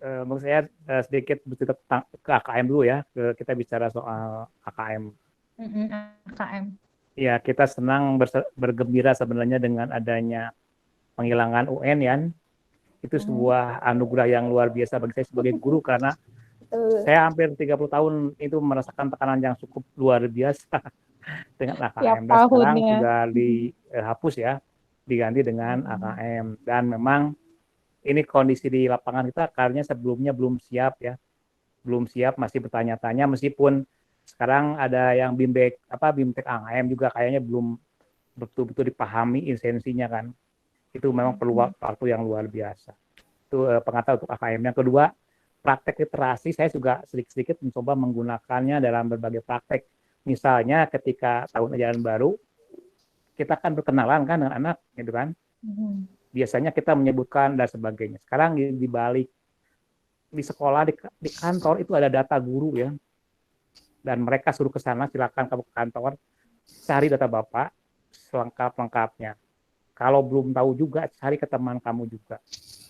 Menurut saya sedikit bercerita tentang ke AKM dulu ya. Kita bicara soal AKM. AKM. Ya, kita senang bergembira sebenarnya dengan adanya penghilangan UN ya. Itu sebuah anugerah yang luar biasa bagi saya sebagai guru karena saya hampir 30 tahun itu merasakan tekanan yang cukup luar biasa dengan AKM. Dan sekarang sudah dihapus ya, diganti dengan AKM. Dan memang ini kondisi di lapangan kita karena sebelumnya belum siap ya. Belum siap, masih bertanya-tanya meskipun sekarang ada yang BIMTEK AKM juga kayaknya belum betul-betul dipahami esensinya kan. Itu memang perlu waktu yang luar biasa. Itu pengetahuan untuk AKM. Yang kedua, praktek literasi saya juga sedikit-sedikit mencoba menggunakannya dalam berbagai praktek. Misalnya ketika tahun ajaran baru, kita kan berkenalan kan dengan anak, gitu kan. Biasanya kita menyebutkan dan sebagainya. Sekarang di balik di sekolah, di kantor itu ada data guru ya. Dan mereka suruh ke sana, silakan kamu ke kantor, cari data Bapak selengkap-lengkapnya. Kalau belum tahu juga, cari ke teman kamu juga.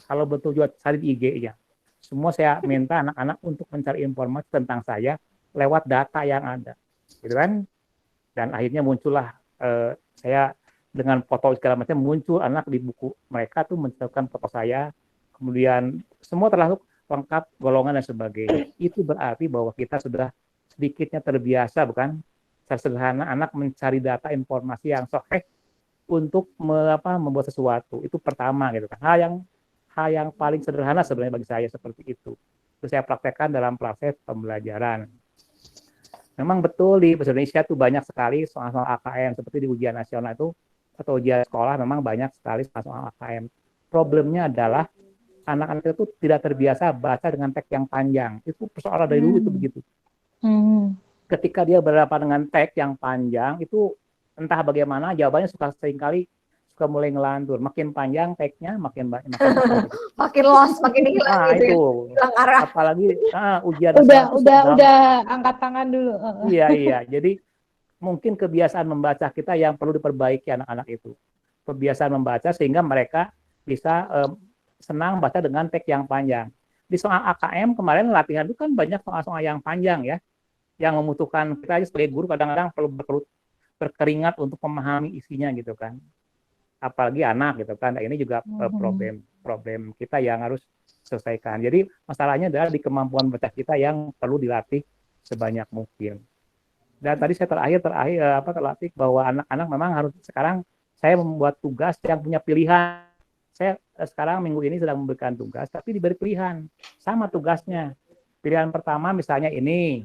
Kalau betul juga, cari di IG-nya. Semua saya minta anak-anak untuk mencari informasi tentang saya lewat data yang ada. Gitu kan? Dan akhirnya muncullah, saya dengan foto segala macam, muncul anak di buku mereka tuh mencantumkan foto saya. Kemudian semua terlalu lengkap, golongan dan sebagainya. Itu berarti bahwa kita sudah sedikitnya terbiasa, bukan? Sederhana anak mencari data informasi yang sahih untuk membuat sesuatu. Itu pertama gitu kan. Hal yang paling sederhana sebenarnya bagi saya seperti itu. Itu saya praktekkan dalam proses pembelajaran. Memang betul di Indonesia itu banyak sekali soal-soal AKM seperti di ujian nasional itu atau ujian sekolah memang banyak sekali soal AKM. Problemnya adalah anak-anak itu tidak terbiasa baca dengan teks yang panjang. Itu persoalan dari dulu itu begitu. Ketika dia berhadapan dengan teks yang panjang itu entah bagaimana jawabannya seringkali suka mulai ngelantur. Makin panjang teksnya makin banyak. Makin lost, makin hilang gitu. Itu. Hilang arah. Apalagi ujian udah angkat tangan dulu. Iya. Jadi mungkin kebiasaan membaca kita yang perlu diperbaiki anak-anak itu. Kebiasaan membaca sehingga mereka bisa senang baca dengan teks yang panjang. Di soal AKM kemarin latihan itu kan banyak soal-soal yang panjang ya. Yang membutuhkan kita aja sebagai guru kadang-kadang perlu berkeringat untuk memahami isinya gitu kan. Apalagi anak gitu kan. Nah, ini juga problem kita yang harus selesaikan. Jadi masalahnya adalah di kemampuan baca kita yang perlu dilatih sebanyak mungkin. Dan tadi saya terlatih bahwa anak-anak memang harus sekarang saya membuat tugas yang punya pilihan. Saya sekarang minggu ini sedang memberikan tugas tapi diberi pilihan sama tugasnya. Pilihan pertama misalnya ini.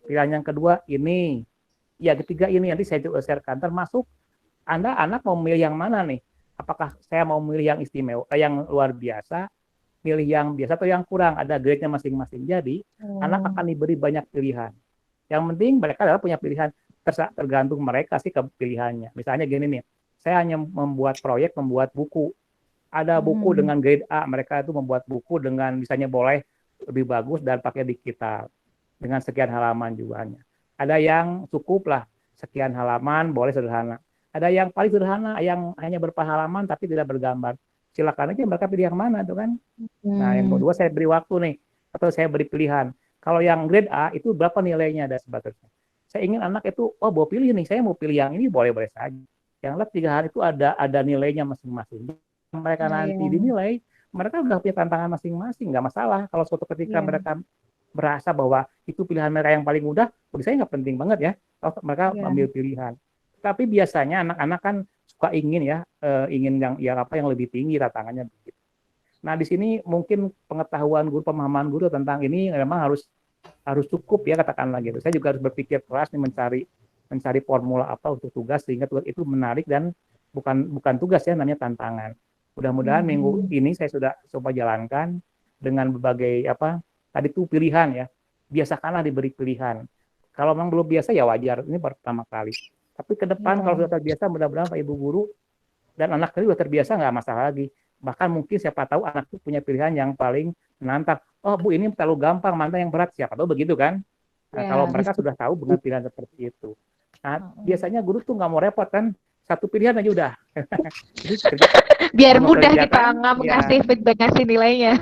Pilihan yang kedua ini, ya ketiga ini nanti saya juga sharekan. Termasuk Anda anak mau memilih yang mana nih? Apakah saya mau memilih yang istimewa, yang luar biasa, pilih yang biasa atau yang kurang? Ada grade-nya masing-masing. Jadi anak akan diberi banyak pilihan. Yang penting mereka adalah punya pilihan. tergantung mereka sih kepilihannya. Misalnya gini nih, saya hanya membuat buku. Ada buku dengan grade A, mereka itu membuat buku dengan misalnya boleh lebih bagus dan pakai digital dengan sekian halaman jualnya. Ada yang cukup lah sekian halaman, boleh sederhana. Ada yang paling sederhana, yang hanya berhalaman tapi tidak bergambar. Silakan aja mereka pilih yang mana tuh kan. Nah, yang kedua saya beri waktu nih, atau saya beri pilihan. Kalau yang grade A itu berapa nilainya dan sebagainya. Saya ingin anak itu, mau pilih nih, saya mau pilih yang ini boleh-boleh saja. Yang lab 3 hari itu ada nilainya masing-masing. Mereka nanti dinilai, mereka udah punya tantangan masing-masing, nggak masalah. Kalau suatu ketika mereka berasa bahwa itu pilihan mereka yang paling mudah, bagi saya nggak penting banget ya, kalau mereka ambil pilihan. Tapi biasanya anak-anak kan suka ingin ingin yang lebih tinggi tantangannya begitu. Nah, di sini mungkin pengetahuan guru, pemahaman guru tentang ini memang harus cukup ya, katakanlah gitu. Saya juga harus berpikir keras nih mencari formula apa untuk tugas sehingga tugas itu menarik dan bukan tugas ya, namanya tantangan. Mudah-mudahan minggu ini saya sudah coba jalankan dengan berbagai tadi itu pilihan ya. Biasakanlah diberi pilihan. Kalau memang belum biasa ya wajar, ini pertama kali. Tapi ke depan kalau sudah terbiasa, mudah-mudahan Pak Ibu guru dan anak itu sudah terbiasa, nggak masalah lagi. Bahkan mungkin siapa tahu anak itu punya pilihan yang paling menantang. Oh Bu, ini terlalu gampang, mana yang berat, siapa tahu begitu kan. Nah, kalau mereka sudah tahu dengan pilihan seperti itu. Nah, biasanya guru tuh nggak mau repot kan, satu pilihan aja udah. Biar mudah kita ngasih feedback, ngasih nilainya.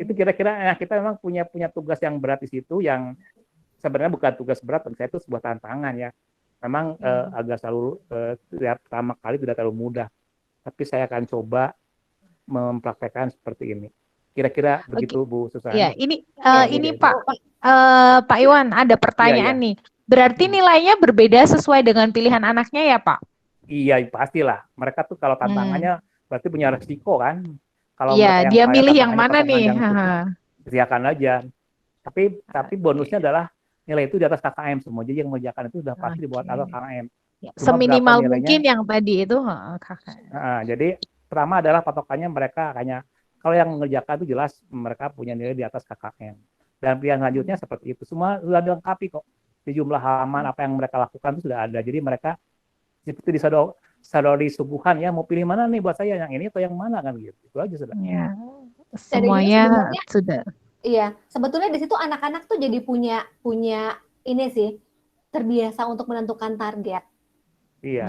Itu kira-kira kita memang punya tugas yang berat di situ, yang sebenarnya bukan tugas berat, bagi saya itu sebuah tantangan ya. Memang agak selalu pertama kali tidak terlalu mudah, tapi saya akan coba mempraktekkan seperti ini. Kira-kira begitu Bu Susan. Ya, ini Pak Iwan ada pertanyaan nih. Berarti nilainya berbeda sesuai dengan pilihan anaknya ya Pak? Iya, pastilah. Mereka tuh kalau tantangannya berarti punya resiko kan. Kalau dia milih yang mana nih? Silakan aja. Tapi bonusnya adalah nilai itu di atas KKM semua. Jadi yang mengerjakan itu sudah pasti dibuat atas KKM. Seminimal mungkin yang tadi itu KKM. Jadi pertama adalah patokannya mereka hanya, kalau yang mengerjakan itu jelas mereka punya nilai di atas KKM. Dan pilihan selanjutnya seperti itu. Semua sudah dilengkapi kok. Di jumlah halaman apa yang mereka lakukan itu sudah ada. Jadi mereka seperti disadari suguhan ya, mau pilih mana nih buat saya, yang ini atau yang mana kan gitu. Itu aja sudah. Ya. Semuanya sudah. Iya, sebetulnya di situ anak-anak tuh jadi punya ini sih, terbiasa untuk menentukan target. Iya.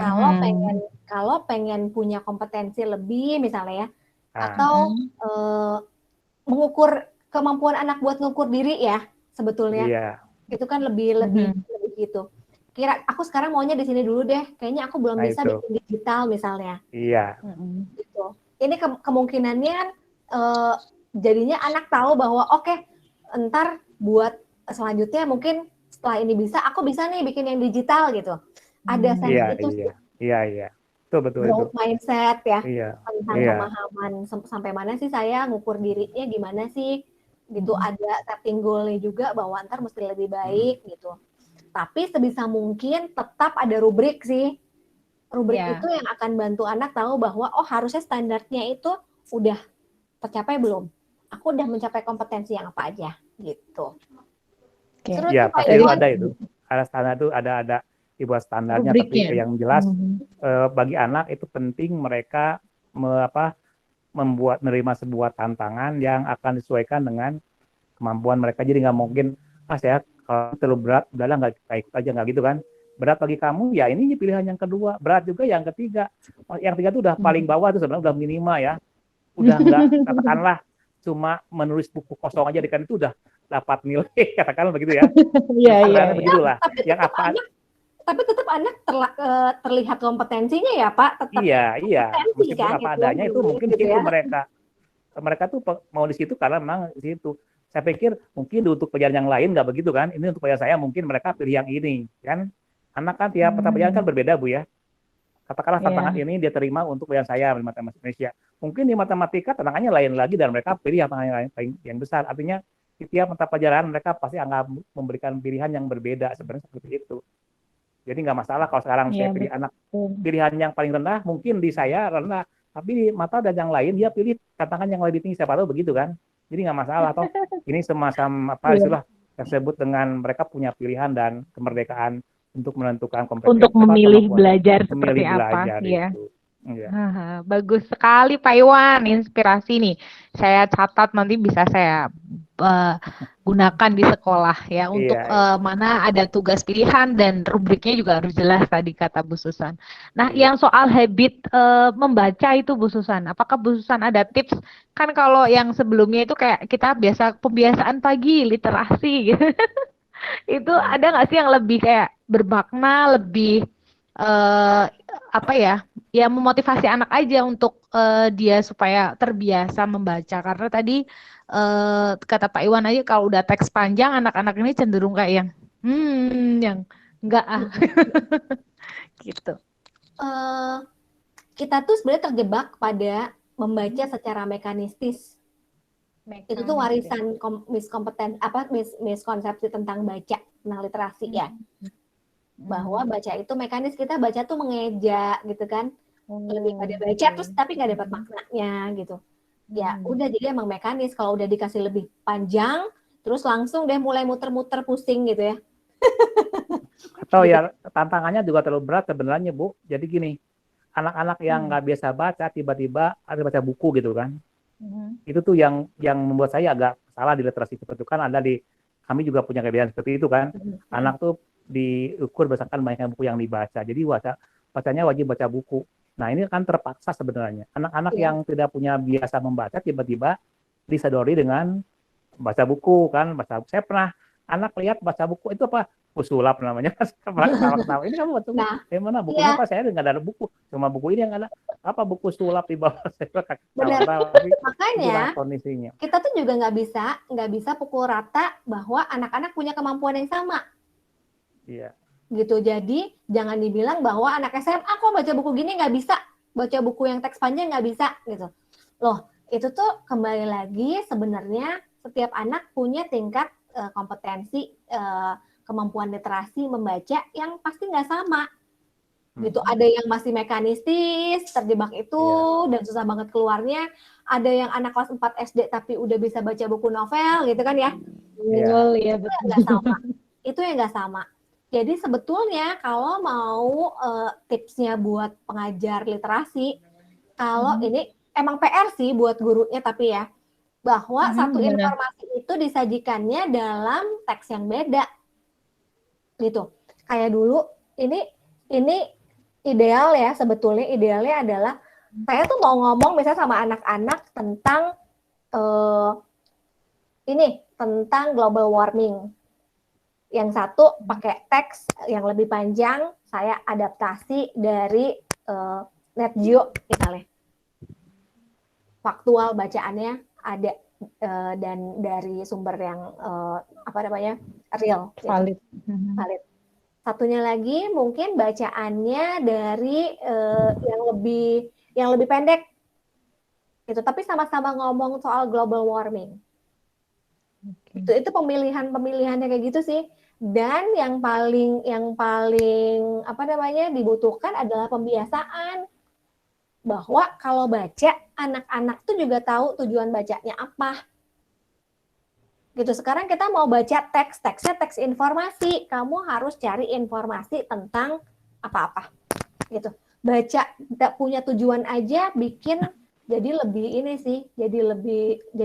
Kalau pengen punya kompetensi lebih misalnya ya, atau mengukur kemampuan anak buat ngukur diri ya, sebetulnya. Iya. Itu kan lebih gitu. Aku sekarang maunya di sini dulu deh. Kayaknya aku belum bisa bikin digital misalnya. Iya. Gitu. Ini kemungkinannya jadinya anak tahu bahwa oke, ntar buat selanjutnya mungkin setelah ini bisa, aku bisa nih bikin yang digital gitu. Ada sense itu. Iya. Betul. Growth mindset ya. Tentang pemahaman sampai mana sih saya ngukur dirinya gimana sih gitu. Ada setting goal-nya juga bahwa ntar mesti lebih baik gitu. Tapi sebisa mungkin tetap ada rubrik sih. Rubrik itu yang akan bantu anak tahu bahwa harusnya standarnya itu udah tercapai belum? Aku udah mencapai kompetensi yang apa aja gitu. Ya, pasti itu ada itu. Ada standar itu ada dibuat standarnya, tapi yang jelas bagi anak itu penting mereka menerima sebuah tantangan yang akan disesuaikan dengan kemampuan mereka. Jadi nggak mungkin saya kalau terlalu berat, udahlah nggak ikut aja, nggak gitu kan. Berat bagi kamu, ya ini pilihan yang kedua. Berat juga yang ketiga. Yang ketiga itu udah paling bawah, itu sebenarnya udah minimal ya. Udah nggak, katakanlah cuma menulis buku kosong aja kan itu udah dapat nilai, katakanlah begitu ya. Iya. Begitulah. Yang apa? Tapi tetap anak terlihat kompetensinya ya Pak. Tetap iya. Meskipun kan, apa adanya itu mungkin di situ mereka tuh mau di situ karena memang di situ. Saya pikir mungkin untuk pelajaran yang lain nggak begitu kan. Ini untuk pelajaran saya mungkin mereka pilih yang ini kan. Anak kan tiap pelajaran kan berbeda Bu ya. Katakanlah tantangan ini dia terima untuk pelajaran saya di matematika Indonesia. Mungkin di matematika tantangannya lain lagi dan mereka pilih yang lain yang besar. Artinya di tiap mata pelajaran mereka pasti akan memberikan pilihan yang berbeda, sebenarnya seperti itu. Jadi nggak masalah kalau sekarang saya pilih anak pilihan yang paling rendah, mungkin di saya rendah, tapi di mata dan yang lain dia pilih tantangan yang lebih tinggi, siapa tahu begitu kan. Jadi nggak masalah toh. Ini semacam istilah tersebut dengan mereka punya pilihan dan kemerdekaan untuk menentukan Untuk kompetensi memilih kemampuan belajar seperti memilih apa, belajar ya. itu. Ya. Bagus sekali Pak Iwan, inspirasi nih. Saya catat nanti bisa saya gunakan di sekolah ya untuk Iya, mana ada tugas pilihan dan rubriknya juga harus jelas tadi kata Bu Susan. Nah, iya. yang soal habit membaca itu Bu Susan, apakah Bu Susan ada tips? Kan kalau yang sebelumnya itu kayak kita biasa pembiasaan pagi literasi gitu. Itu ada nggak sih yang lebih kayak bermakna, lebih eh apa ya, ya memotivasi anak aja untuk dia supaya terbiasa membaca. Karena tadi kata Pak Iwan aja kalau udah teks panjang anak-anak ini cenderung kayak yang enggak gitu. Kita tuh sebenarnya terjebak pada membaca secara mekanistis. Itu tuh warisan miskonsepsi tentang baca, tentang literasi ya. Bahwa baca itu mekanis, kita baca tuh mengeja gitu kan. Lebih pada baca terus tapi nggak dapat maknanya gitu. Ya udah, jadi emang mekanis. Kalau udah dikasih lebih panjang terus langsung deh mulai muter-muter pusing gitu ya. Atau ya tantangannya juga terlalu berat sebenarnya Bu. Jadi gini, anak-anak yang nggak biasa baca tiba-tiba ada baca buku gitu kan. Itu tuh yang membuat saya agak salah di literasi seperti itu kan. Ada di kami juga punya kebiasaan seperti itu kan. Anak tuh diukur berdasarkan banyaknya buku yang dibaca. Jadi bacanya wajib baca buku. Nah ini kan terpaksa sebenarnya. Anak-anak yang tidak punya biasa membaca tiba-tiba disadori dengan baca buku kan. Saya pernah anak lihat baca buku itu apa? Sulap namanya. Tawa-tawa. Ini kamu baca buku? Mana bukunya Pak? Saya nggak ada buku. Cuma buku ini yang ada. Apa buku sulap di bawah? Benar. Makanya kita tuh juga nggak bisa pukul rata bahwa anak-anak punya kemampuan yang sama. Iya. Gitu. Jadi jangan dibilang bahwa anak SMA kok baca buku gini nggak bisa, baca buku yang teks panjang nggak bisa gitu. Loh, itu tuh kembali lagi sebenarnya setiap anak punya tingkat kompetensi kemampuan literasi membaca yang pasti nggak sama. Gitu. Ada yang masih mekanistis, terjebak itu dan susah banget keluarnya. Ada yang anak kelas 4 SD tapi udah bisa baca buku novel gitu kan ya. Iya, betul. Nggak sama. Itu yang nggak sama. Jadi sebetulnya kalau mau tipsnya buat pengajar literasi, kalau ini emang PR sih buat gurunya tapi ya, bahwa satu informasi itu disajikannya dalam teks yang beda. Gitu. Kayak dulu ini ideal ya, sebetulnya idealnya adalah saya tuh mau ngomong misalnya sama anak-anak tentang tentang global warming. Yang satu pakai teks yang lebih panjang, saya adaptasi dari Net Geo misalnya. Faktual bacaannya ada dan dari sumber yang real, valid. Valid. Satunya lagi mungkin bacaannya dari yang lebih pendek. Gitu, tapi sama-sama ngomong soal global warming. Itu pemilihannya kayak gitu sih. Dan yang paling dibutuhkan adalah pembiasaan. Bahwa kalau baca, anak-anak tuh juga tahu tujuan bacanya apa. Gitu. Sekarang kita mau baca teksnya teks informasi. Kamu harus cari informasi tentang apa-apa. Gitu. Baca tidak punya tujuan aja bikin jadi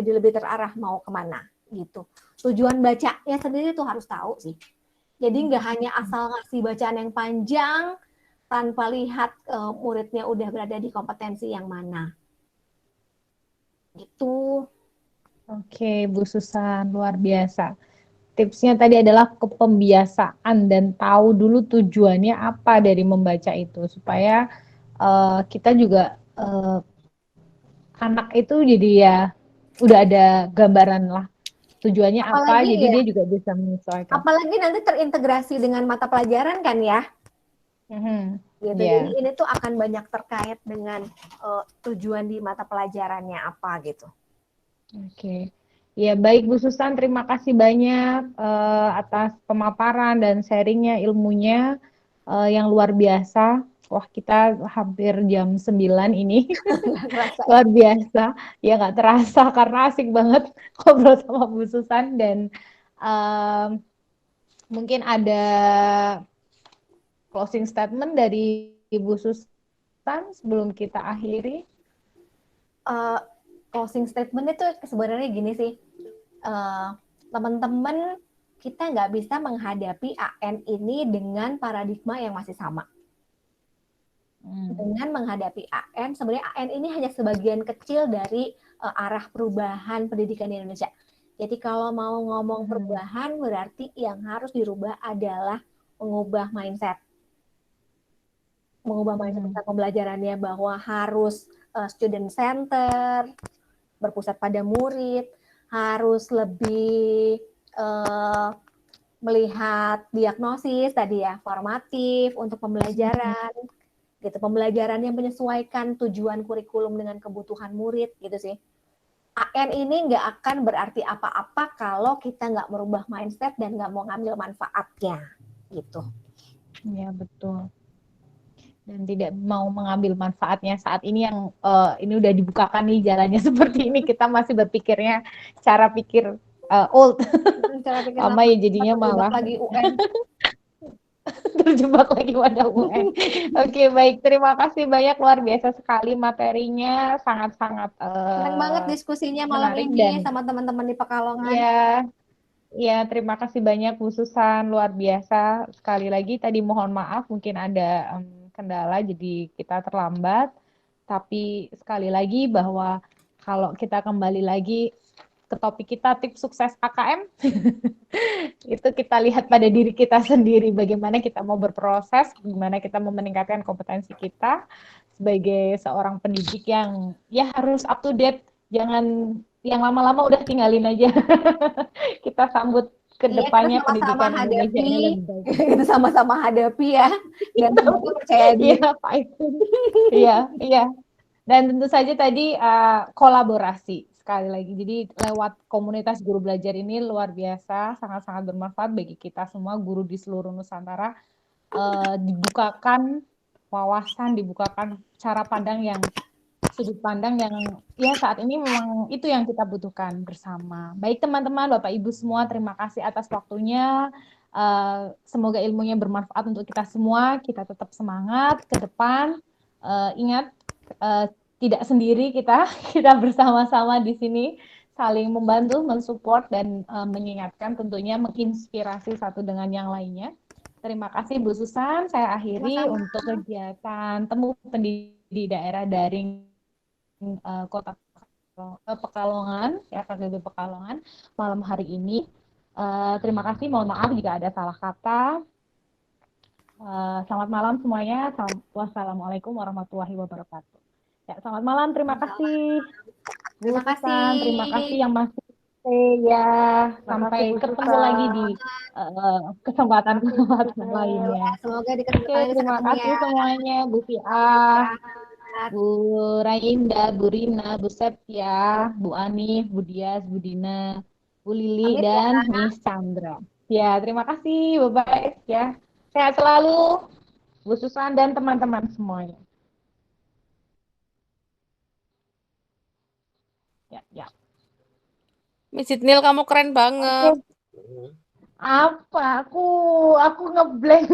lebih terarah mau kemana gitu. Tujuan bacanya sendiri tuh harus tahu sih. Jadi nggak hanya asal ngasih bacaan yang panjang tanpa lihat muridnya udah berada di kompetensi yang mana. Gitu. Oke, Bu Susan, luar biasa. Tipsnya tadi adalah kepembiasaan dan tahu dulu tujuannya apa dari membaca itu supaya kita juga anak itu jadi ya udah ada gambaran lah tujuannya apa, jadi dia juga bisa menyesuaikan. Apalagi nanti terintegrasi dengan mata pelajaran kan ya. Gitu. Jadi ini tuh akan banyak terkait dengan tujuan di mata pelajarannya apa gitu. Oke. Ya baik Bu Susan, terima kasih banyak atas pemaparan dan sharingnya ilmunya yang luar biasa. Wah, kita hampir jam 9 ini. Luar biasa. Ya nggak terasa karena asik banget ngobrol sama Bu Susan dan Mungkin ada closing statement dari Ibu Susan sebelum kita akhiri. Closing statement itu sebenarnya gini sih, teman-teman, kita nggak bisa menghadapi AN ini dengan paradigma yang masih sama. Dengan menghadapi AN, sebenarnya AN ini hanya sebagian kecil dari arah perubahan pendidikan di Indonesia. Jadi kalau mau ngomong perubahan, berarti yang harus dirubah adalah mengubah mindset. Mengubah mindset pembelajarannya bahwa harus student center, berpusat pada murid, harus lebih melihat diagnosis tadi ya, formatif untuk pembelajaran, gitu. Pembelajaran yang menyesuaikan tujuan kurikulum dengan kebutuhan murid, gitu sih. AN ini nggak akan berarti apa-apa kalau kita nggak merubah mindset dan nggak mau ngambil manfaatnya, gitu. Ya, betul. Dan tidak mau mengambil manfaatnya saat ini yang ini udah dibukakan nih jalannya seperti ini, kita masih berpikirnya cara pikir old. Cara pikir lama ya jadinya malah lagi UN. terjebak lagi pada UN. Oke, baik. Terima kasih banyak, luar biasa sekali materinya, sangat-sangat senang banget diskusinya malam ini dan sama teman-teman di Pekalongan. Ya, terima kasih banyak Bu Susan, luar biasa. Sekali lagi tadi mohon maaf mungkin ada kendala jadi kita terlambat. Tapi sekali lagi bahwa kalau kita kembali lagi ke topik kita, tips sukses KKM, itu kita lihat pada diri kita sendiri, bagaimana kita mau berproses, bagaimana kita mau meningkatkan kompetensi kita sebagai seorang pendidik yang ya harus up to date, jangan yang lama-lama udah tinggalin aja. Kita sambut ke depannya pendidikan Indonesia ini lebih baik. Kita sama-sama hadapi ya, dan semoga percaya diri. Iya, Pak itu. Iya. Dan tentu saja tadi kolaborasi sekali lagi. Jadi lewat komunitas guru belajar ini luar biasa, sangat-sangat bermanfaat bagi kita semua guru di seluruh Nusantara. Dibukakan wawasan, dibukakan cara pandang yang sudut pandang yang ya saat ini memang itu yang kita butuhkan bersama. Baik teman-teman, Bapak Ibu semua, terima kasih atas waktunya. Semoga ilmunya bermanfaat untuk kita semua. Kita tetap semangat ke depan. Ingat, tidak sendiri kita bersama-sama di sini saling membantu, mensupport dan mengingatkan, tentunya menginspirasi satu dengan yang lainnya. Terima kasih Bu Susan. Saya akhiri untuk kegiatan temu pendidik daerah daring Kota Pekalongan, ya KKB Pekalongan malam hari ini. Terima kasih, mohon maaf jika ada salah kata. Selamat malam semuanya. Wassalamualaikum warahmatullahi wabarakatuh. Ya, selamat malam. Terima kasih. Terima kasih. Terima kasih yang masih stay ya. Sampai ketemu lagi di kesempatan lainnya. Semoga di kesempatan terima kasih semuanya, Bu Fia, Bu Rainda, Bu Rina, Bu Septia, Bu Ani, Bu Dias, Bu Dina, Bu Lili, dan Miss Chandra. Ya, terima kasih, bye-bye ya. Sehat selalu, Bu Susan dan teman-teman semuanya. Ya. Miss Idnil, kamu keren banget. Apa? Aku ngeblank.